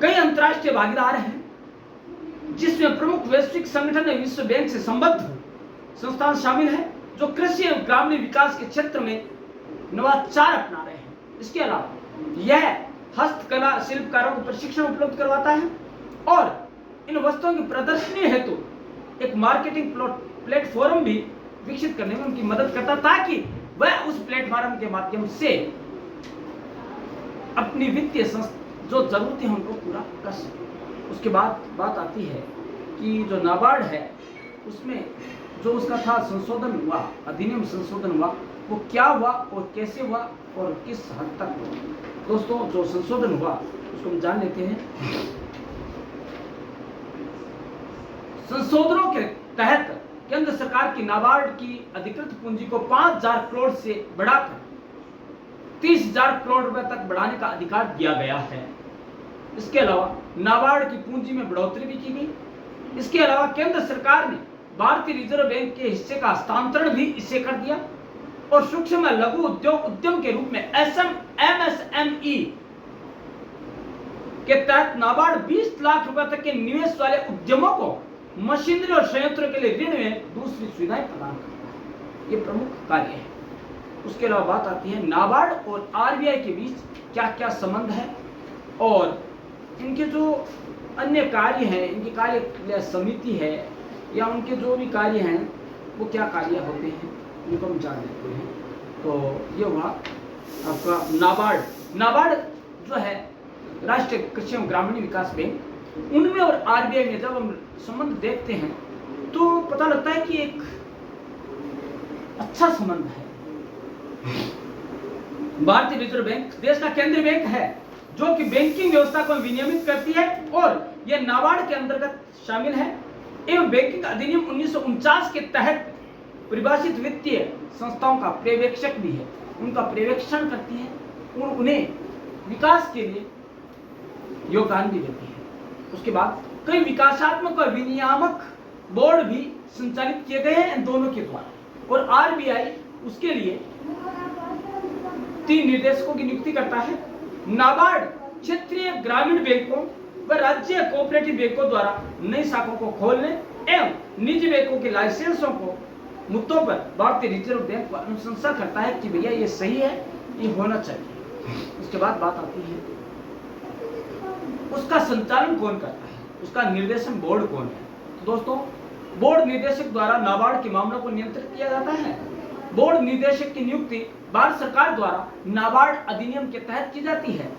कई अंतर्राष्ट्रीय भागीदार हैं जिसमें प्रमुख वैश्विक संगठन विश्व बैंक से संबद्ध संस्थान शामिल है जो कृषि एवं ग्रामीण विकास के क्षेत्र में नवाचार अपना रहे हैं। इसके अलावा यह हस्तकला शिल्पकारों को प्रशिक्षण उपलब्ध करवाता है और इन वस्तुओं की प्रदर्शनी हेतु एक मार्केटिंग प्लेटफॉर्म भी विकसित करने में उनकी मदद करता ताकि वह उस प्लेटफॉर्म के माध्यम से अपनी वित्तीय जो जरूरतें हैं उनको पूरा कर सके। उसके बाद बात आती है कि जो नाबार्ड है उसमें जो उसका था संशोधन हुआ, अधिनियम संशोधन हुआ, वो क्या हुआ और कैसे हुआ और किस हद तक हुआ। दोस्तों, जो संशोधन हुआ उसको हम जान लेते हैं। संशोधनों के तहत केंद्र सरकार की नाबार्ड की अधिकृत पूंजी को 5,000 करोड़ से बढ़ाकर 30,000 करोड़ रुपए तक बढ़ाने का अधिकार दिया गया है। इसके अलावा नाबार्ड की पूंजी में बढ़ोतरी भी की गई। इसके अलावा केंद्र सरकार ने भारतीय रिजर्व बैंक के हिस्से का हस्तांतरण भी इसे कर दिया और सूक्ष्म लघु उद्योग उद्यम के रूप में MSME के तहत नाबार्ड 20 लाख रुपए तक के निवेश वाले उद्यमों को मशीनरी और संयंत्रों के लिए ऋण में दूसरी सुविधाएं प्रदान करता है। ये प्रमुख कार्य है। उसके अलावा बात आती है नाबार्ड और आरबीआई के बीच क्या क्या संबंध है और इनके जो अन्य कार्य हैं, इनकी कार्य समिति है या उनके जो भी कार्य हैं वो क्या कार्य होते हैं, उनको हम जान लेते हैं। तो ये हुआ आपका नाबार्ड जो है राष्ट्रीय कृषि एवं ग्रामीण विकास बैंक, उनमें और आरबीआई में जब हम संबंध देखते हैं तो पता लगता है कि एक अच्छा संबंध है। भारतीय रिजर्व बैंक देश का केंद्रीय बैंक है जो कि बैंकिंग व्यवस्था को विनियमित करती है और यह नाबार्ड के अंतर्गत शामिल है एवं बैंकिंग अधिनियम 1949 के तहत परिभाषित वित्तीय संस्थाओं का पर्यवेक्षक भी है। उनका पर्यवेक्षण करती है और उन्हें विकास के लिए योगदान भी देती है। उसके बाद कई विकासात्मक और विनियामक बोर्ड भी संचालित किए गए हैं इन दोनों के द्वारा और आरबीआई उसके लिए 3 निर्देशकों की नियुक्ति करता है। नाबार्ड क्षेत्रीय ग्रामीण बैंकों व राज्य कोऑपरेटिव बैंकों द्वारा नई शाखाओं को खोलने एवं निजी बैंकों के लाइसेंसों को मुद्दों पर भारतीय रिजर्व बैंक पर अनुशंसा करता है कि भैया ये सही है, ये होना चाहिए। उसके बाद बात आती है उसका संचालन कौन करता है, उसका निर्देशन बोर्ड कौन है। तो दोस्तों बोर्ड निदेशक द्वारा नाबार्ड के मामलों को नियंत्रित किया जाता है। बोर्ड निदेशक की नियुक्ति भारत सरकार द्वारा नाबार्ड अधिनियम के तहत की जाती है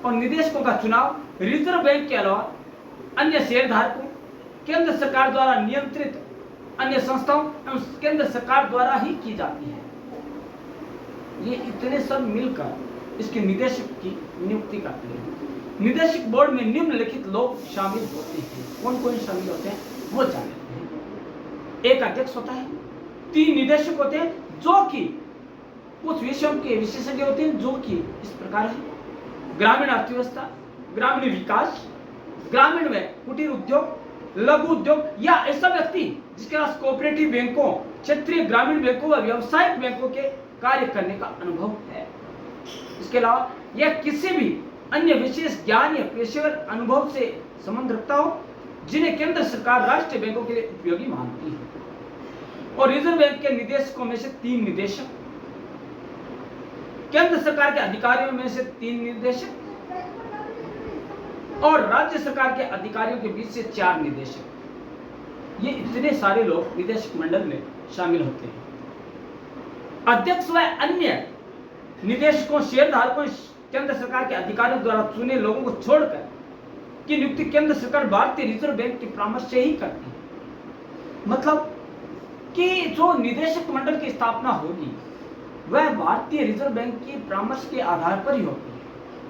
और निदेशकों का चुनाव रिजर्व बैंक के अलावा अन्य शेयरधारकों, केंद्र सरकार द्वारा नियंत्रित अन्य संस्थाओं एवं केंद्र सरकार द्वारा ही की जाती है। ये इतने सब मिलकर इसके निदेशक की नियुक्ति करते हैं। निदेशक बोर्ड में निम्नलिखित लोग शामिल होते हैं। कौन कौन शामिल होते हैं वो जान लेते हैं। एक अध्यक्ष होता है, 3 निदेशक होते हैं जो कि कुछ विषयों के विशेषज्ञ होते हैं जो कि इस प्रकार है: ग्रामीण अर्थव्यवस्था, ग्रामीण विकास, ग्रामीण में कुटीर उद्योग, लघु उद्योग या ऐसा व्यक्ति जिसके पास कोऑपरेटिव बैंकों, क्षेत्रीय ग्रामीण बैंकों व व्यावसायिक बैंकों के कार्य करने का अनुभव है। इसके अलावा यह किसी भी अन्य विशेष ज्ञान या पेशेवर अनुभव से संबंध रखता हो जिन्हें केंद्र सरकार राष्ट्रीय बैंकों के लिए उपयोगी मानती है। और रिजर्व बैंक के निदेशकों में से 3 निदेशक, केंद्र सरकार के अधिकारियों में से 3 निदेशक और राज्य सरकार के अधिकारियों के बीच से 4 निदेशक। ये इतने सारे लोग निदेशक मंडल में शामिल होते हैं। अध्यक्ष व अन्य निदेशकों, शेयरधारकों, केंद्र सरकार के अधिकारियों द्वारा चुने लोगों को छोड़कर की नियुक्ति केंद्र सरकार भारतीय रिजर्व बैंक के परामर्श से ही करती है। मतलब कि जो निदेशक मंडल की स्थापना होगी वह भारतीय रिजर्व बैंक के परामर्श के आधार पर ही होती है।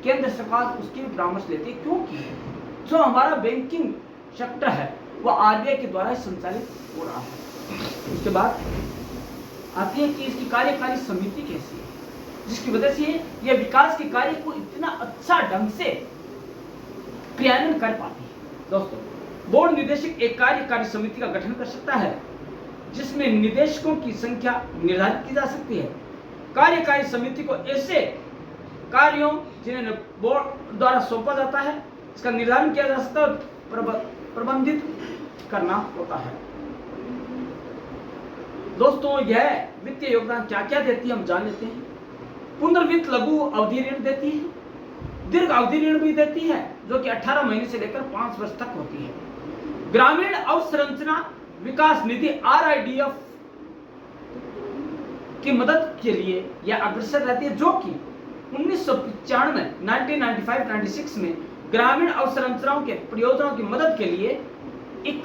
केंद्र सरकार उसकी भी परामर्श लेती है क्योंकि जो हमारा बैंकिंग सेक्टर है वो आरबीआई के द्वारा संचालित हो रहा है। उसके बाद आती है कि इसकी कार्यकारी समिति कैसी है, जिसकी वजह से यह विकास के कार्य को इतना अच्छा ढंग से क्रियान्वयन कर पाती है। दोस्तों बोर्ड निदेशक एक कार्यकारी समिति का गठन कर सकता है जिसमें निदेशकों की संख्या निर्धारित की जा सकती है। कार्यकारी समिति को ऐसे कार्यों जिन्हें बोर्ड द्वारा सौंपा जाता है इसका निर्धारण किया जा सकता है और प्रबंधित करना होता है। दोस्तों यह वित्तीय योगदान क्या क्या देती है हम जान लेते हैं। पुनर्वित्त लघु अवधि ऋण देती है, दीर्घ अवधि ऋण भी देती है जो कि 18 महीने से लेकर 5 वर्ष तक होती है। ग्रामीण अवसंरचना विकास निधि RIDF की मदद के लिए यह अग्रसर रहती है जो कि 1995-96 में ग्रामीण अवसंरचनाओं के परियोजनाओं की मदद के लिए एक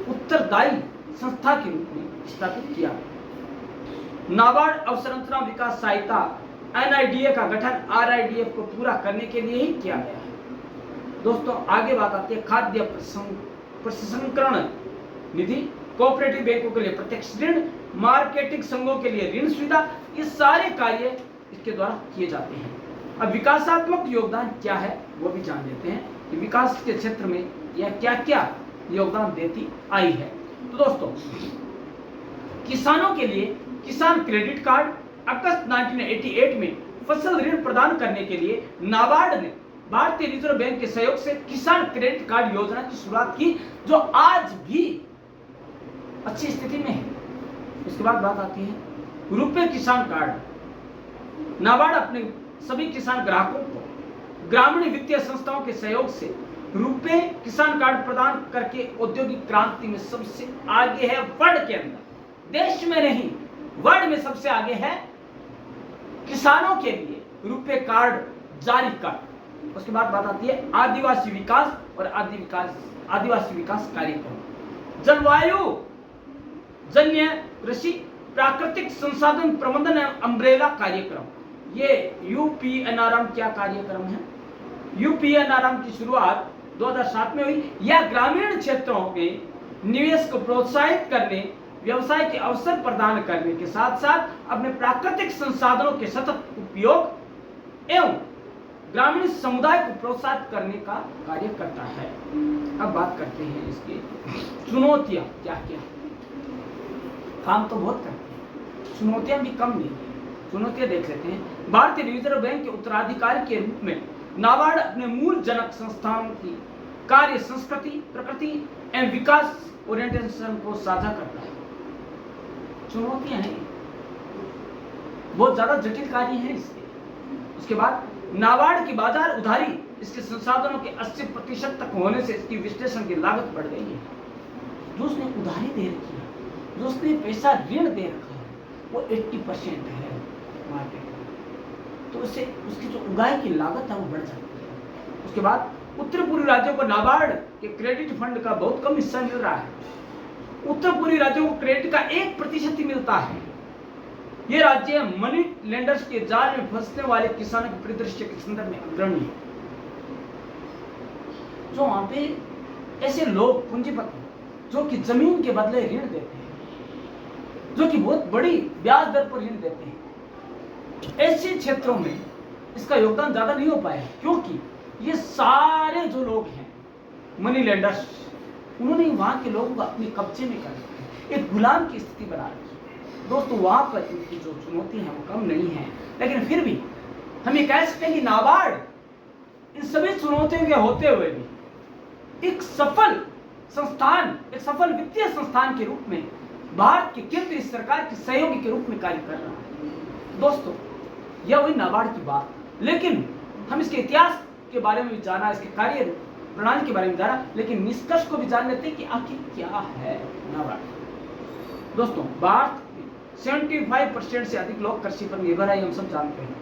उत्तरदायी संस्था के रूप में स्थापित किया। नाबार्ड अवसंरचना विकास सहायता NIDA का गठन RIDF को पूरा करने के लिए ही किया गया है। दोस्तों आगे बात आती है खाद्य प्रसंस्करण निधि, कोऑपरेटिव बैंकों के लिए प्रत्यक्ष ऋण, मार्केटिंग संघों के लिए ऋण सुविधा, ये सारे कार्य इसके द्वारा किए जाते हैं। अब विकासात्मक योगदान क्या है वो भी जान लेते हैं कि विकास के क्षेत्र में यह क्या क्या योगदान देती आई है। तो दोस्तों किसानों के लिए किसान क्रेडिट कार्ड अगस्त 1988 में फसल ऋण प्रदान करने के लिए नाबार्ड ने भारतीय रिजर्व बैंक के सहयोग से किसान क्रेडिट कार्ड योजना की शुरुआत की, जो आज भी अच्छी स्थिति में है। उसके बाद बात आती है रुपे किसान कार्ड। नाबार्ड अपने सभी किसान ग्राहकों को ग्रामीण वित्तीय संस्थाओं के सहयोग से रुपे किसान कार्ड प्रदान करके औद्योगिक क्रांति में सबसे आगे है। वर्ल्ड के अंदर, देश में नहीं, वर्ल्ड में सबसे आगे है किसानों के लिए रुपे कार्ड जारी कर। उसके बाद बात आती है आदिवासी विकास और आदिवासी विकास कार्यक्रम। जलवायु जन्य कृषि प्राकृतिक संसाधन प्रबंधन अम्ब्रेला कार्यक्रम। ये यूपीएनआरएम क्या कार्यक्रम है? यूपीएनआरएम की शुरुआत 2007 में हुई। यह ग्रामीण क्षेत्रों में निवेश को प्रोत्साहित करने, व्यवसाय के अवसर प्रदान करने के साथ साथ अपने प्राकृतिक संसाधनों के सतत उपयोग एवं ग्रामीण समुदाय को प्रोत्साहित करने का कार्य करता है। अब बात करते हैं इसकी चुनौतियां क्या क्या है। काम तो बहुत करते हैं, चुनौतियां भी कम नहीं है। चुनौतियां देख लेते हैं। भारतीय रिजर्व बैंक के उत्तराधिकारी के रूप में नाबार्ड अपने मूल जनक संस्थाओं की कार्य संस्कृति, प्रकृति एवं विकास ओरिएंटेशन को साझा करता है। चुनौतियां हैं, बहुत ज्यादा जटिल कार्य है इसके। उसके बाद नाबार्ड की बाजार उधारी इसके संसाधनों के 80% तक होने से इसकी विश्लेषण की लागत बढ़ गई है। जो उसने उधारी दे रखी है, जो उसने पैसा ऋण दे रखा है, वो 80% है मार्केट में, तो उससे उसकी जो उगाई की लागत है वो बढ़ जाती है। उसके बाद उत्तर पूर्वी राज्यों को नाबार्ड के क्रेडिट फंड का बहुत कम हिस्सा मिल रहा है। उत्तर पूर्वी राज्यों को क्रेडिट का 1% ही मिलता है। ये राज्य मनी लेंडर्स के जाल में फंसने वाले किसानों के परिदृश्य के संदर्भ में अग्रणी है। जो वहां पे ऐसे लोग पूंजीपति जो कि जमीन के बदले ऋण देते हैं, जो कि बहुत बड़ी ब्याज दर पर ऋण देते हैं, ऐसे क्षेत्रों में इसका योगदान ज्यादा नहीं हो पाया, क्योंकि ये सारे जो लोग हैं मनी लेंडर्स, उन्होंने वहां के लोगों को अपने कब्जे में कर रखा है, एक गुलाम की स्थिति बना रखी है। दोस्तों, वहां पर इनकी जो चुनौती है वो कम नहीं है, लेकिन फिर भी हम ये कह सकते हैं कि नाबार्ड इन सभी चुनौतियों के होते हुए भी एक सफल संस्थान, एक सफल वित्तीय संस्थान के रूप में भारत की केंद्रीय सरकार के सहयोगी के रूप में कार्य कर रहा है। दोस्तों, यह हुई नाबार्ड की बात, लेकिन हम इसके इतिहास के बारे में भी जाना, इसके कार्य प्रणाली के बारे में जाना, लेकिन निष्कर्ष को भी जान लेते हैं कि आखिर क्या है नाबार्ड। दोस्तों, भारत में 75% से अधिक लोग कृषि पर निर्भर है, हम सब जानते हैं।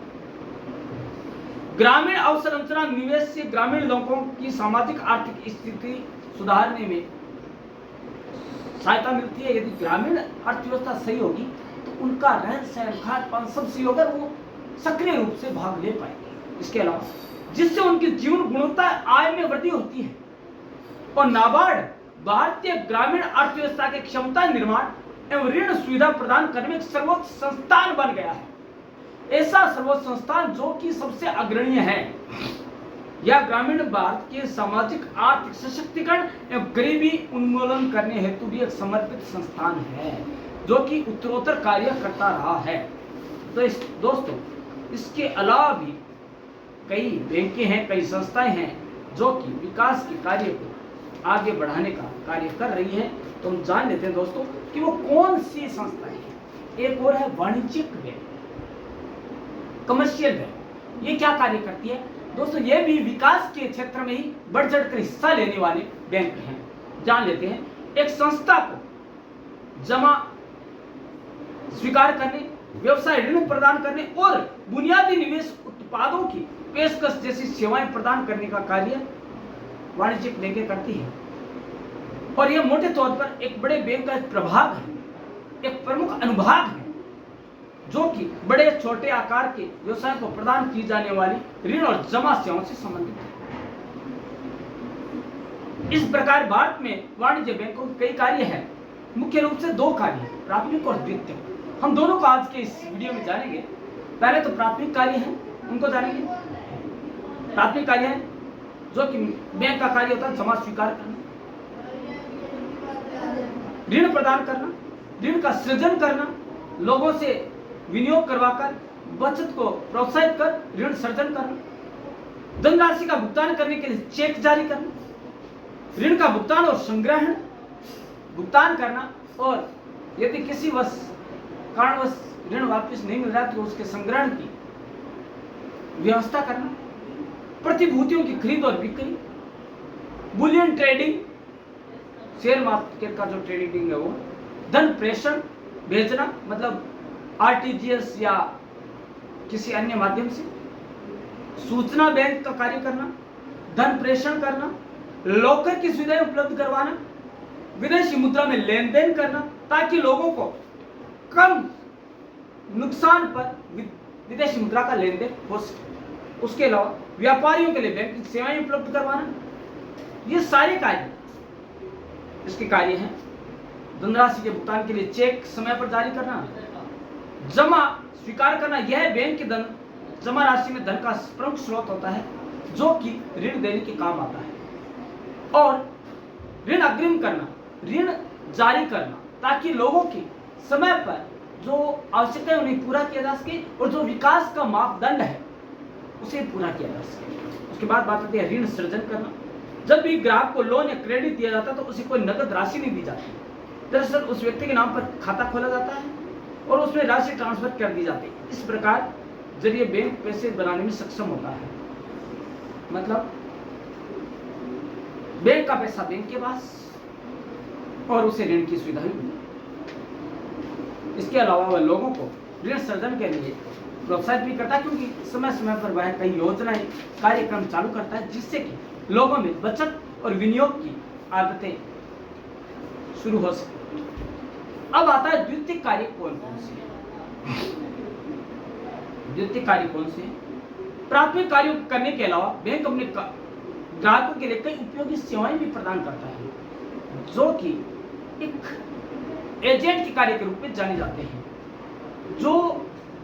ग्रामीण अवसंरचना निवेश से ग्रामीण लोगों की सामाजिक आर्थिक स्थिति सुधारने में सहायता मिलती है। यदि ग्रामीण अर्थव्यवस्था सही होगी तो उनका रहन सहन, खान पान सब सही होगा, वो सक्रिय रूप से भाग ले पाएंगे। इसके अलावा जिससे उनकी जीवन गुणवत्ता, आय में वृद्धि होती है। और नाबार्ड भारतीय ग्रामीण अर्थव्यवस्था के क्षमता निर्माण एवं ऋण सुविधा प्रदान करने में सर्वोच्च संस्थान बन गया है। ऐसा सर्वोच्च संस्थान जो कि सबसे अग्रणीय है। यह ग्रामीण भारत के सामाजिक आर्थिक सशक्तिकरण एवं गरीबी उन्मूलन करने हेतु भी एक समर्पित संस्थान है, जो कि उत्तरोत्तर कार्य करता रहा है। तो दोस्तों, इसके अलावा भी कई बैंकें हैं, कई संस्थाएं हैं जो कि विकास के कार्य को आगे बढ़ाने का कार्य कर रही है। तो हम जान लेते हैं दोस्तों कि वो कौन सी संस्थाएं हैं। एक और है वाणिज्यिक बैंक, कमर्शियल बैंक। ये क्या कार्य करती है दोस्तों? ये भी विकास के क्षेत्र में ही बढ़ चढ़कर हिस्सा लेने वाले बैंक हैं। जान लेते हैं। एक संस्था को जमा स्वीकार करने, व्यवसाय ऋण प्रदान करने और बुनियादी निवेश उत्पादों की पेशकश जैसी सेवाएं प्रदान करने का कार्य वाणिज्यिक बैंकें करती है। और यह मोटे तौर पर एक बड़े बैंक का प्रभाग है, एक प्रमुख अनुभाग है, जो कि बड़े छोटे आकार के व्यवसाय को प्रदान की जाने वाली ऋण और जमा सेवाओं से संबंधित है। इस प्रकार भारत में वाणिज्य बैंकों के कई कार्य हैं। मुख्य रूप से दो कार्य, प्राथमिक और द्वितीयक। हम दोनों को आज के इस वीडियो में जानेंगे। पहले तो प्राथमिक कार्य है, उनको जानेंगे। प्राथमिक कार्य है जो कि बैंक का कार्य होता है जमा स्वीकार करना, ऋण प्रदान करना, ऋण का सृजन करना, लोगों से विनियोग करवाकर बचत को प्रोत्साहित कर ऋण सृजन करना। धनराशि का भुगतान करने के लिए चेक जारी करना, ऋण का भुगतान और संग्रहण, भुगतान करना, और यदि किसी कारणवश ऋण वापस नहीं मिल रहा तो उसके संग्रहण की व्यवस्था करना, प्रतिभूतियों की खरीद और बिक्री, बुलियन ट्रेडिंग, शेयर मार्केट का जो ट्रेडिंग है वो, धन प्रेषण भेजना मतलब आरटीजीएस या किसी अन्य माध्यम से, सूचना बैंक का कार्य करना, धन प्रेषण करना, लॉकर की सुविधाएं उपलब्ध करवाना, विदेशी मुद्रा में लेन देन करना ताकि लोगों को कम नुकसान पर विदेशी मुद्रा का लेन देन हो सके। उसके अलावा व्यापारियों के लिए बैंकिंग सेवाएं उपलब्ध करवाना, ये सारे कार्य इसके कार्य हैं। धनराशि के भुगतान के लिए चेक समय पर जारी करना, जमा स्वीकार करना, यह बैंक के धन जमा राशि में धन का प्रमुख स्रोत होता है जो कि ऋण देने के काम आता है। और ऋण अग्रिम करना, ऋण जारी करना ताकि लोगों की समय पर जो आवश्यकता है उन्हें पूरा किया जा सके और जो विकास का मापदंड है उसे पूरा किया जा सके। उसके बाद बात आती है ऋण सृजन करना। जब भी ग्राहक को लोन या क्रेडिट दिया जाता है तो उसे कोई नकद राशि नहीं दी जाती, दरअसल उस व्यक्ति के नाम पर खाता खोला जाता है और उसमें राशि ट्रांसफर कर दी जाती है। इस प्रकार जरिए बैंक पैसे बनाने में सक्षम होता है, मतलब बैंक का पैसा बैंक के पास और उसे ऋण की सुविधा भी मिलती है। इसके अलावा वह लोगों को ऋण सृजन के लिए प्रोत्साहित भी करता है क्योंकि समय समय पर वह कई योजनाएं कार्यक्रम चालू करता है जिससे कि लोगों में बचत और विनियोग की आदतें शुरू हो सके। अब आता है द्वितीयक कार्य कौन कौन से हैं। द्वितीयक कार्य कौन से हैं? प्राथमिक कार्यों करने के अलावा बैंक अपने ग्राहकों के लिए कई उपयोगी सेवाएं भी प्रदान करता है जो कि एक एजेंट के कार्य के रूप में जाने जाते हैं। जो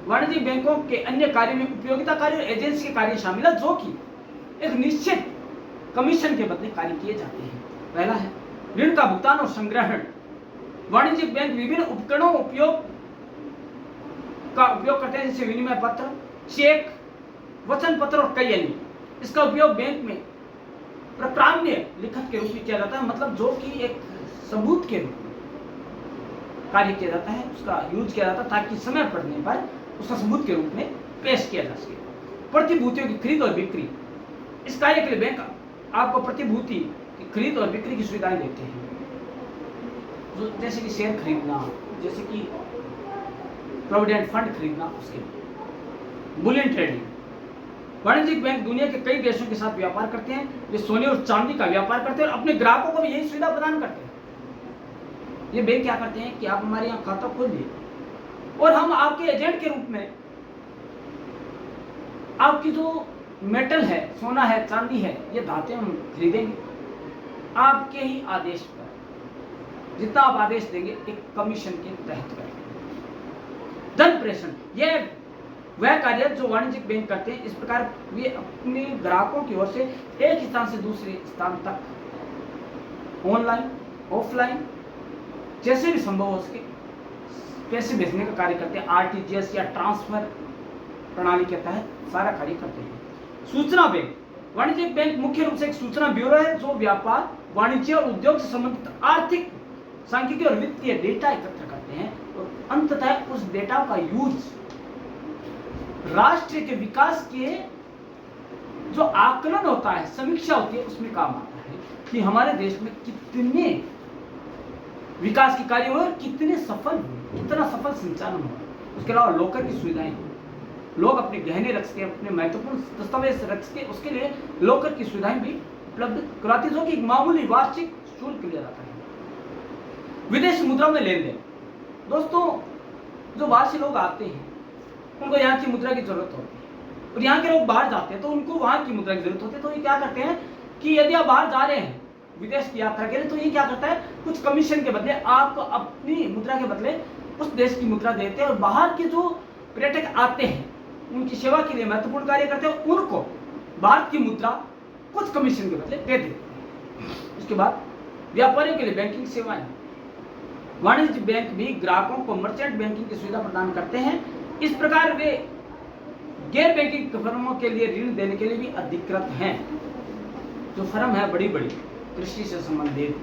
वाणिज्यिक बैंकों के अन्य कार्यों में उपयोगिता कार्य और एजेंसी के कार्य शामिल है जो कि एक निश्चित कमीशन के बदले कार्य किए जाते हैं। पहला है ऋण का भुगतान और संग्रहण। वाणिज्यिक बैंक विभिन्न उपकरणों का उपयोग करते हैं जैसे विनिमय पत्र, चेक, वचन पत्र और कई अन्य। इसका उपयोग बैंक में प्रप्राम्य लिखत के रूप में किया जाता है, मतलब जो कि एक सबूत के रूप में कार्य किया जाता है, उसका यूज किया जाता है ताकि समय पड़ने पर उसका सबूत के रूप में पेश किया जा सके। प्रतिभूतियों की खरीद और बिक्री। इस कार्य के लिए बैंक आपको प्रतिभूति की खरीद और बिक्री की सुविधाएं देते हैं, जैसे कि शेयर खरीदना, जैसे कि प्रोविडेंट फंड खरीदना। उसके बुलियन ट्रेडिंग। वाणिज्यिक बैंक दुनिया के कई देशों के साथ व्यापार करते हैं, वे सोने और चांदी का व्यापार करते हैं और अपने ग्राहकों को भी यही सुविधा प्रदान करते हैं। ये बैंक क्या करते हैं कि आप हमारे यहाँ खाता खोलिए और हम आपके एजेंट के रूप में आपकी जो मेटल है, सोना है, चांदी है, ये धातें हम खरीदेंगे आपके ही आदेश पर। जितना आप आदेश देंगे एक कमीशन के तहत करेंगे। धन प्रेषण, यह वह कार्य जो वाणिज्यिक बैंक करते हैं। इस प्रकार वे अपने ग्राहकों की ओर से एक स्थान से दूसरे स्थान तक ऑनलाइन ऑफलाइन जैसे भी संभव हो सके पैसे भेजने का कार्य करते हैं। आरटीजीएस या ट्रांसफर प्रणाली के तहत सारा कार्य करते हैं। सूचना बैंक। वाणिज्यिक बैंक मुख्य रूप से एक सूचना ब्यूरो है जो व्यापार, वाणिज्य और उद्योग से संबंधित आर्थिक, सांख्यिकी और वित्तीय डेटा एकत्र करते हैं और अंततः उस डेटा का यूज राष्ट्र के विकास के जो आकलन होता है, समीक्षा होती है, उसमें काम आता है कि हमारे देश में कितने विकास के कार्य हुए और कितने सफल हुए, कितना सफल संचालन हुआ। उसके अलावा लॉकर की सुविधाएं, लोग अपने गहने रख सके, अपने महत्वपूर्ण दस्तावेज रख सके, उसके लिए लॉकर की सुविधाएं भी उपलब्ध कराती है जो कि एक मामूली वार्षिक शुल्क लिया जाता है। विदेश मुद्रा में लेन देन। दोस्तों, जो बाहर से लोग आते हैं उनको यहाँ की मुद्रा की जरूरत होती है और यहाँ के लोग बाहर जाते हैं तो उनको वहाँ की मुद्रा की जरूरत होती है। तो ये क्या करते हैं कि यदि आप बाहर जा रहे हैं विदेश की यात्रा के लिए तो ये क्या करता है, कुछ कमीशन के बदले आपको अपनी मुद्रा के बदले उस देश की मुद्रा देते हैं और बाहर के जो पर्यटक आते हैं उनकी सेवा के लिए महत्वपूर्ण कार्य करते हैं, उनको भारत की मुद्रा कुछ कमीशन के बदले दे देते हैं। उसके बाद व्यापारियों के लिए बैंकिंग सेवाएं। वाणिज्य बैंक भी ग्राहकों को मर्चेंट बैंकिंग की सुविधा प्रदान करते हैं। इस प्रकार वे गैर बैंकिंग फर्मों के लिए ऋण देने के लिए भी अधिकृत हैं। जो फर्म है बड़ी बड़ी कृषि से संबंधित,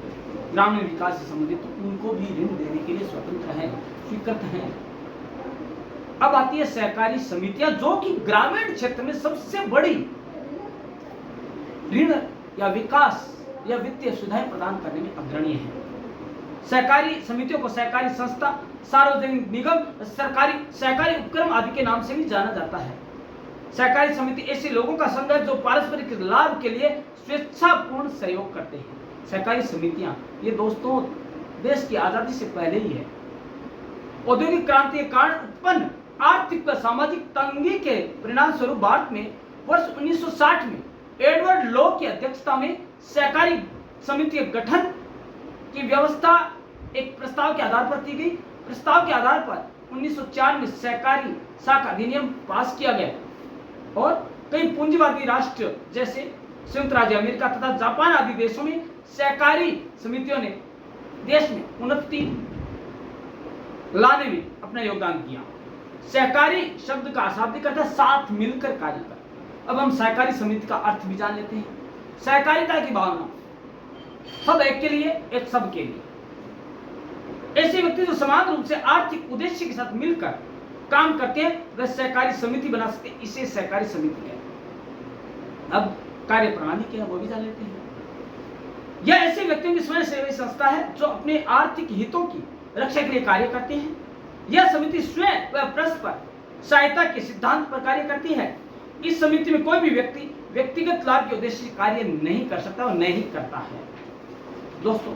ग्रामीण विकास से संबंधित, तो उनको भी ऋण देने के लिए स्वतंत्र है, स्वीकृत हैं। अब आती है सहकारी समितियां, जो कि ग्रामीण क्षेत्र में सबसे बड़ी ऋण या विकास या वित्तीय सुविधाएं प्रदान करने में अग्रणी है। सहकारी समितियों को सहकारी संस्था, सार्वजनिक निगम, सरकारी सहकारी उपक्रम आदि के नाम से भी जाना जाता है। सहकारी समिति ऐसे लोगों का संघ है जो पारस्परिक लाभ के लिए स्वेच्छापूर्ण सहयोग करते हैं। सहकारी समितियां ये दोस्तों देश की आजादी से पहले ही है। औद्योगिक क्रांति के कारण उत्पन्न आर्थिक व सामाजिक तंगी के परिणाम स्वरूप भारत में वर्ष 1960 में एडवर्ड लॉ की अध्यक्षता में सहकारी समिति के गठन की व्यवस्था एक प्रस्ताव के आधार पर की गई। प्रस्ताव के आधार पर 1904 में सहकारी शाखा अधिनियम पास किया गया और कई पूंजीवादी राष्ट्र जैसे संयुक्त राज्य अमेरिका तथा जापान आदि देशों में सहकारी समितियों ने देश में उन्नति लाने में अपना योगदान किया। सहकारी शब्द का शाब्दिक अर्थ है साथ मिलकर कार्य कर। अब हम सहकारी समिति का अर्थ भी जान लेते हैं। सहकारिता की भावना, सब एक के लिए, एक सब के लिए। ऐसे व्यक्ति जो समान रूप से आर्थिक उद्देश्य के साथ मिलकर काम करते हैं वह सहकारी समिति बना सकते हैं। इसे सहकारी समिति कहते हैं। अब कार्य प्रणाली क्या है वो भी जान लेते हैं। यह ऐसे व्यक्तियों की स्वयं सेवी संस्था है जो अपने आर्थिक हितों की रक्षा के लिए कार्य करते हैं। यह समिति स्वयं व परस्पर सहायता के सिद्धांत पर कार्य करती है। इस समिति में कोई भी व्यक्ति व्यक्तिगत लाभ के उद्देश्य से कार्य नहीं कर सकता और नहीं करता है। दोस्तों,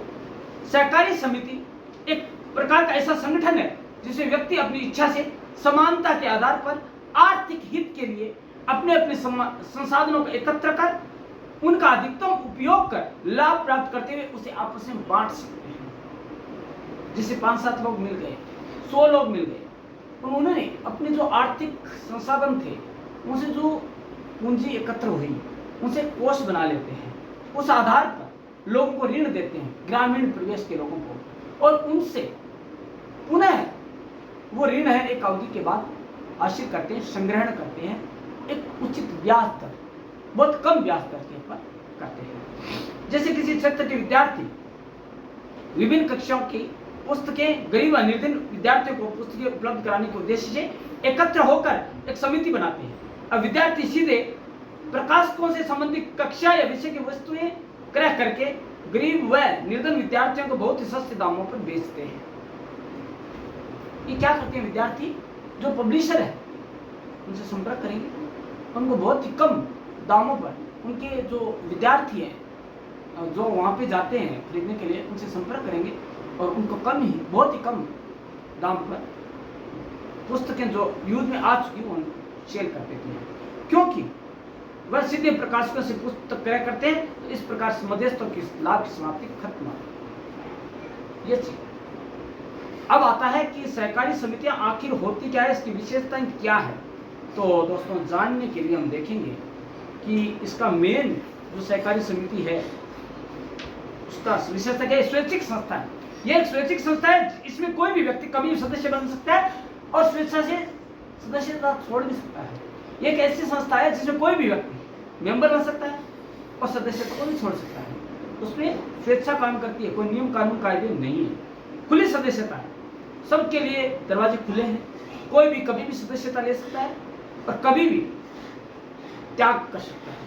सहकारी समिति एक प्रकार का ऐसा संगठन है जिसमें व्यक्ति अपनी इच्छा से समानता के आधार पर आर्थिक हित के लिए अपने अपने संसाधनों को एकत्र कर उनका अधिकतम उपयोग कर लाभ प्राप्त करते हुए उसे आपस में बांट सकते हैं। जैसे 5-7 लोग मिल गए, 100 लोग मिल गए, तो उन्होंने अपने जो आर्थिक संसाधन थे उनसे जो पूंजी एकत्र हुई उनसे कोष बना लेते हैं। उस आधार पर लोगों को ऋण देते हैं, ग्रामीण परिवेश के लोगों को, और उनसे पुनः वो ऋण है एक अवधि के बाद हासिल करते हैं, संग्रहण करते हैं, एक उचित ब्याज दर, बहुत कम ब्याज दर के ऊपर करते हैं। जैसे किसी क्षेत्र के विद्यार्थी विभिन्न कक्षाओं की पुस्तकें गरीब व निर्धन विद्यार्थियों को पुस्तकें उपलब्ध कराने के उद्देश्य से एकत्र होकर एक समिति बनाते हैं। अब विद्यार्थी सीधे प्रकाशकों से संबंधित कक्षा या विषय की वस्तुएं क्रय करके गरीब व निर्धन विद्यार्थियों को बहुत ही सस्ते दामों पर बेचते हैं। ये क्या करते हैं विद्यार्थी, जो पब्लिशर है उनसे संपर्क करेंगे, उनको बहुत ही कम दामों पर, उनके जो विद्यार्थी हैं जो वहाँ पे जाते हैं खरीदने के लिए, उनसे संपर्क करेंगे और उनको कम ही, बहुत ही कम दाम पर पुस्तकें जो यूज में आ चुकी वो सेल कर देते हैं, क्योंकि वह सीधे प्रकाशकों से पुस्तक क्रय करते हैं। तो इस प्रकार से मध्यस्थों की लाभ की समाप्ति खत्म होती है। ये चीज अब आता है कि सहकारी समितियां आखिर होती क्या है, इसकी विशेषताएं क्या है। तो दोस्तों, जानने के लिए हम देखेंगे कि इसका मेन जो सहकारी समिति है उसका विशेषता क्या है। स्वैच्छिक संस्था है। यह एक स्वैच्छिक संस्था है, इसमें कोई भी व्यक्ति कभी भी सदस्य बन सकता है और स्वेच्छा से सदस्यता छोड़ भी सकता है। यह एक ऐसी संस्था है जिसमें कोई भी व्यक्ति मेंबर बन सकता है और सदस्यता को भी छोड़ सकता है। उसमें स्वेच्छा काम करती है, कोई नियम कानून कायदे नहीं है, खुली सदस्यता है, सबके लिए दरवाजे खुले हैं, कोई भी कभी भी सदस्यता ले सकता है और कभी भी त्याग कर सकता है।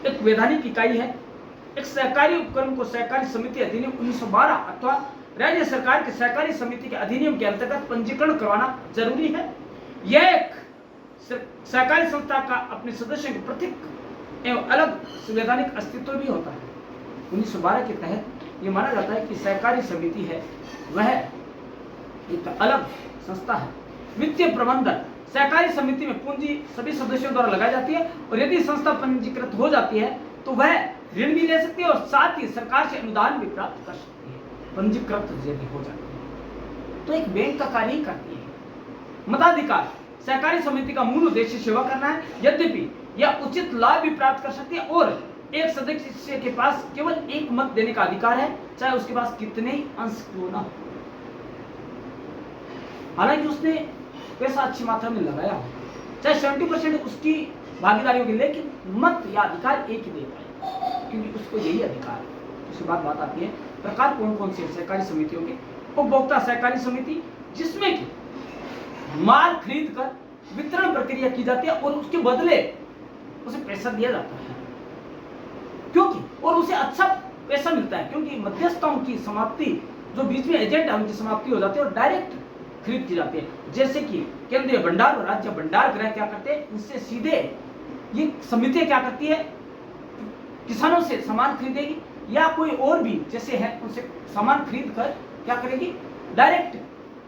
एक वैधानिक इकाई है। एक सहकारी उपक्रम को सहकारी समिति अधिनियम 1912 अथवा राज्य सरकार के सहकारी समिति के अधिनियम के अंतर्गत पंजीकरण करवाना जरूरी है। यह एक सहकारी संस्था का अपने सदस्यों के पृथक एवं अलग संवैधानिक अस्तित्व भी होता है। 1912 के तहत यह माना जाता है कि सहकारी समिति है वह एक अलग संस्था है। वित्तीय प्रबंधन सहकारी समिति में पूंजी सभी सदस्यों द्वारा लगाई जाती है और यदि संस्था पंजीकृत हो जाती है तो वह ऋण भी ले सकती है और साथ ही सरकार से अनुदान भी प्राप्त कर सकती है, पंजीकृत यदि हो जाती है तो एक बैंक का कार्य ही करती है। मताधिकार सहकारी समिति का मूल उद्देश्य सेवा करना है, यद्यपि यह उचित लाभ भी प्राप्त कर सकती है और एक सदस्य के पास केवल एक मत देने का अधिकार है, चाहे उसके पास कितने ही अंश क्यों ना हो। हालांकि उसने पैसा अच्छी मात्रा में लगाया हो, चाहे 70% उसकी भागीदारी होगी, लेकिन मत या अधिकार एक ही दे पाए, क्योंकि उसको यही अधिकार है। उसके बाद बात आती है प्रकार कौन कौन से सहकारी समितियों के। उपभोक्ता सहकारी समिति, जिसमें कि माल खरीद कर वितरण प्रक्रिया की जाती है और उसके बदले उसे पैसा दिया जाता है, क्योंकि और उसे अच्छा पैसा मिलता है, क्योंकि मध्यस्थों की समाप्ति, जो बीच में एजेंट है उनकी समाप्ति हो जाती है और डायरेक्ट खरीद की जाती है। जैसे कि केंद्रीय भंडार और राज्य भंडार गृह क्या करते हैं, उनसे सीधे ये समितियां क्या करती है, किसानों से सामान खरीदेगी या कोई और भी जैसे है उनसे सामान खरीद कर क्या करेगी, डायरेक्ट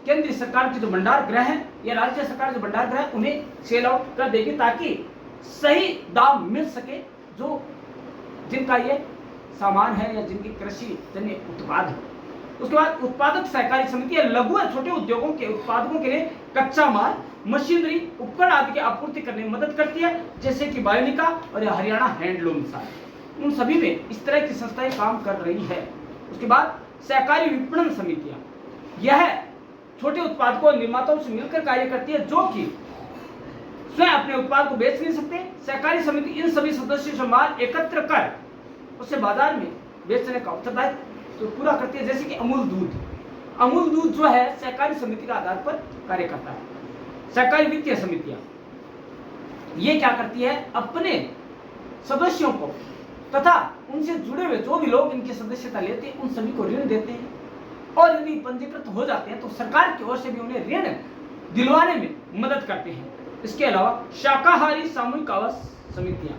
केंद्रीय सरकार के जो भंडार गृह है या राज्य सरकार जो भंडार गृह है उन्हें सेल आउट कर देगी, ताकि सही दाम मिल सके जो जिनका ये सामान है या जिनकी कृषि जन्य उत्पाद है। उसके बाद उत्पादक सहकारी समिति लघु या छोटे उद्योगों के उत्पादकों के लिए कच्चा माल, मशीनरी, उपकरण आदि की आपूर्ति करने में मदद करती है, जैसे कि बायोनिका और हरियाणा हैंडलूम साल, उन सभी में इस तरह की संस्थाएं काम कर रही है। उसके बाद सहकारी विपणन समितियां, यह छोटे उत्पादकों और निर्माताओं से मिलकर कार्य करती है, जो कि स्वयं अपने उत्पाद को बेच नहीं सकते। सहकारी समिति इन सभी सदस्यों से माल एकत्र कर उसे बाजार में बेचने का उत्तरदायित्व तो पूरा करती है। जैसे कि अमूल दूध जो है सहकारी समिति का आधार पर कार्य करता है। सहकारी वित्तीय समितियां ये क्या करती है, अपने सदस्यों को तथा उनसे जुड़े हुए जो भी लोग इनकी सदस्यता लेते हैं उन सभी को ऋण देते हैं, और यदि पंजीकृत हो जाते हैं तो सरकार की ओर से भी उन्हें ऋण दिलवाने में मदद करते हैं। इसके अलावा शाकाहारी सामूहिक आवास समितियां,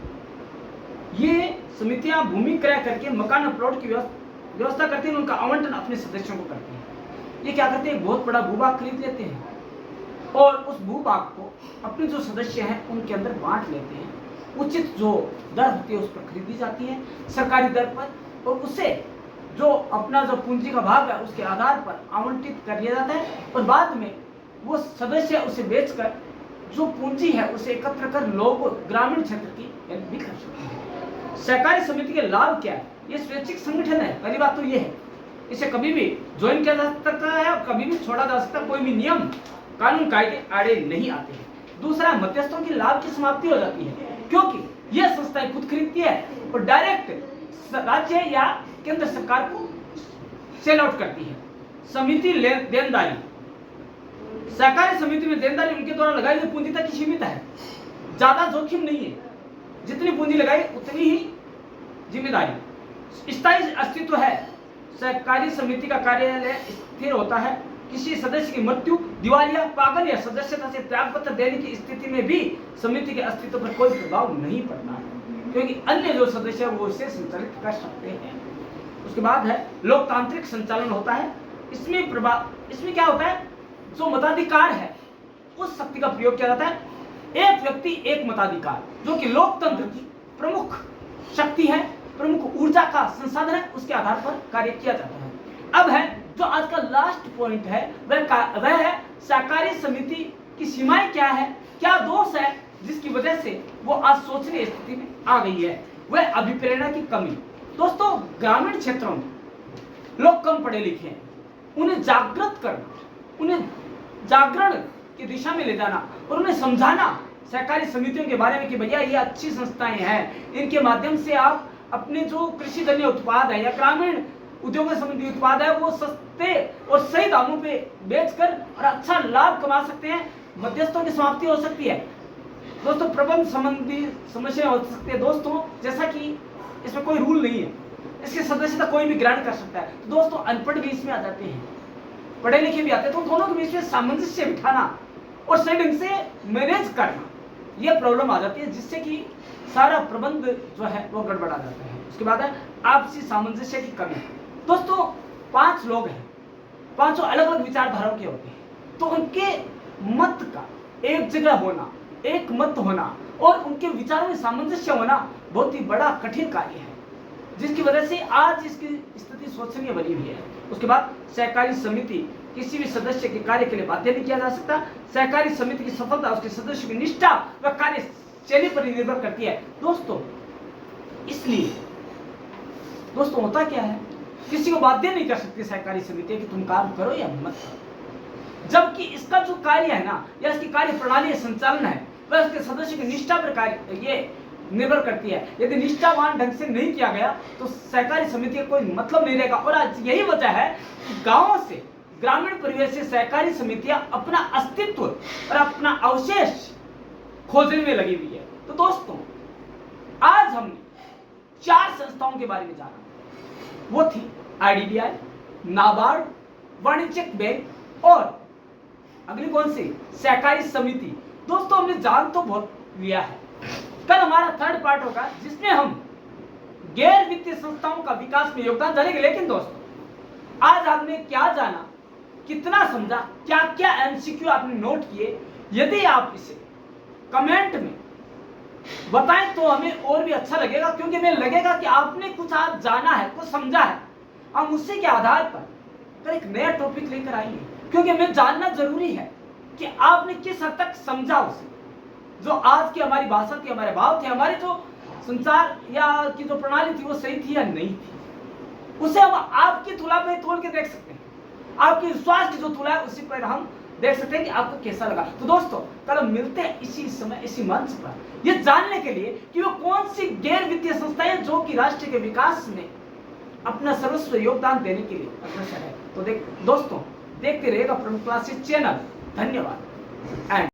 ये समितियां भूमि क्रय करके मकान प्लॉट की व्यवस्था करती हैं, उनका आवंटन अपने सदस्यों को करती हैं। ये क्या करते हैं, बहुत बड़ा भूभाग खरीद लेते हैं और उस भूभाग को अपने जो सदस्य हैं उनके अंदर बांट लेते हैं। उचित जो दर होती है उस पर खरीदी जाती है सरकारी दर पर, और उसे जो अपना जो पूंजी का भाग है उसके आधार पर आवंटित कर लिया जाता है, और बाद में वो सदस्य उसे बेचकर जो पूंजी है उसे एकत्र कर लोग ग्रामीण क्षेत्र की भी कर सकते हैं। सहकारी समिति के लाभ क्या है, ये स्वैच्छिक संगठन है। पहली बात तो ये है, इसे कभी भी ज्वाइन किया जा सकता है और कभी भी छोड़ा जा सकता है, कोई भी नियम कानून कायदे आड़े नहीं आते हैं। दूसरा, मध्यस्थों की लाभ की समाप्ति हो जाती है, क्योंकि यह संस्थाएं खुद खरीदती है और डायरेक्ट राज्य या केंद्र सरकार को सेल आउट करती है। समिति देनदारी, सहकारी समिति में देनदारी उनके द्वारा लगाई गई पूंजी तक ही सीमित है, ज्यादा जोखिम नहीं है, जितनी पूंजी लगाई उतनी ही जिम्मेदारी। स्थायी अस्तित्व है, सहकारी समिति का कार्यालय स्थिर होता है। किसी सदस्य की मृत्यु, दिवालिया, पागल या सदस्यता से त्यागपत्र देने की स्थिति में भी समिति के अस्तित्व पर कोई प्रभाव नहीं पड़ता है, क्योंकि अन्य जो सदस्य वो इसे संचालित कर सकते हैं। उसके बाद है लोकतांत्रिक संचालन होता है। इसमें क्या होता है, जो मताधिकार है उस शक्ति का प्रयोग किया जाता है। एक व्यक्ति एक मताधिकार, जो कि लोकतंत्र की प्रमुख शक्ति है, प्रमुख ऊर्जा का संसाधन है, उसके आधार पर कार्य किया जाता है। अब है जो आज का लास्ट पॉइंट है, वह है सहकारी समिति की सीमाएं क्या है, क्या दोष है जिसकी वजह से वो आज सोचने स्थिति में आ गई है, वह अभिप्रेरणा की कमी। दोस्तों, ग्रामीण क्षेत्रों में लोग कम पढ़े लिखे हैं, उन्हें जागृत करना, उन्हें जागरण की दिशा में ले जाना और उन्हें समझाना सहकारी समितियों के बारे में कि भैया ये अच्छी संस्थाएं हैं, इनके माध्यम से आप अपने जो कृषि जन्य उत्पाद है या ग्रामीण उद्योगों संबंधी उत्पाद है वो सस्ते और सही दामों पे बेचकर और अच्छा लाभ कमा सकते हैं। मध्यस्थों की समाप्ति हो सकती है दोस्तों, प्रबंध संबंधी समस्या हो सकती है दोस्तों, जैसा कि इसमें कोई रूल नहीं है, इसकी सदस्यता कोई भी ग्रहण कर सकता है। तो दोस्तों, अनपढ़ भी इसमें आ जाते हैं, पढ़े लिखे भी आते हैं, तो दोनों के बीच में सामंजस्य बिठाना और सही ढंग से मैनेज करना, यह प्रॉब्लम आ जाती है, जिससे कि सारा प्रबंध जो है वो गड़बड़ा जाता है। उसके बाद है आपसी सामंजस्य की कमी। दोस्तों, 5 लोग हैं, 5 अलग अलग विचारधाराओं के होते हैं, तो उनके मत का एक जगह होना, एक मत होना और उनके विचारों में सामंजस्य होना बहुत ही बड़ा कठिन कार्य है, जिसकी वजह से आज इसकी स्थिति शोचनीय बनी हुई है। उसके बाद सहकारी समिति किसी भी सदस्य के कार्य के लिए बाध्य नहीं किया जा सकता। सहकारी समिति की सफलता उसके सदस्य की निष्ठा व कार्यशैली पर निर्भर करती है दोस्तों। इसलिए दोस्तों, होता क्या है, किसी को बाध्य नहीं कर सकती सहकारी समिति कि तुम काम करो या मत करो, जबकि इसका जो कार्य है ना, या इसकी कार्य प्रणाली संचालन है, वह उसके सदस्य की निष्ठा पर ये निर्भर करती है। यदि निष्ठावान ढंग से नहीं किया गया तो सहकारी समिति का कोई मतलब नहीं रहेगा। और आज यही वजह है कि गांवों से, ग्रामीण परिवेश से सहकारी समितियां अपना अस्तित्व और अपना अवशेष खोजने में लगी हुई है। तो दोस्तों, आज हमने 4 संस्थाओं के बारे में जाना। वो थी IDBI, नाबार्ड, वाणिज्यिक बैंक और अगली कौन सी, सहकारी समिति। दोस्तों, हमने जान तो बहुत लिया है। कल हमारा 3rd पार्ट होगा जिसमें हम गैर वित्तीय संस्थाओं का विकास में योगदान जानेंगे। लेकिन दोस्तों, आज आपने क्या जाना, कितना समझा, क्या क्या MCQ आपने नोट किए, यदि आप इसे कमेंट में बताएं तो हमें और भी अच्छा लगेगा, क्योंकि हमें लगेगा कि आपने कुछ आज जाना है, कुछ समझा है। हम उसी के आधार पर एक नया टॉपिक लेकर आएंगे, क्योंकि हमें जानना जरूरी है कि आपने किस हद तक समझा उसे। जो आज की हमारी भाषा थी, हमारे भाव थे, हमारी जो संचार या की जो प्रणाली थी वो सही थी या नहीं थी, उसे हम आपकी तुलना में तोल के देख सकते हैं। आपके विश्वास की जो तुलना है उसी पर हम देख सकते हैं कि आपको कैसा लगा। तो दोस्तों, कल हम मिलते हैं इसी समय, इसी मंच पर, ये जानने के लिए कि वो कौन सी गैर वित्तीय संस्थाएं जो कि राष्ट्र के विकास में अपना सर्वस्व योगदान देने के लिए अग्रसर है। तो दोस्तों, देखते रहिएगा प्रमुख क्लासेस चैनल। धन्यवाद।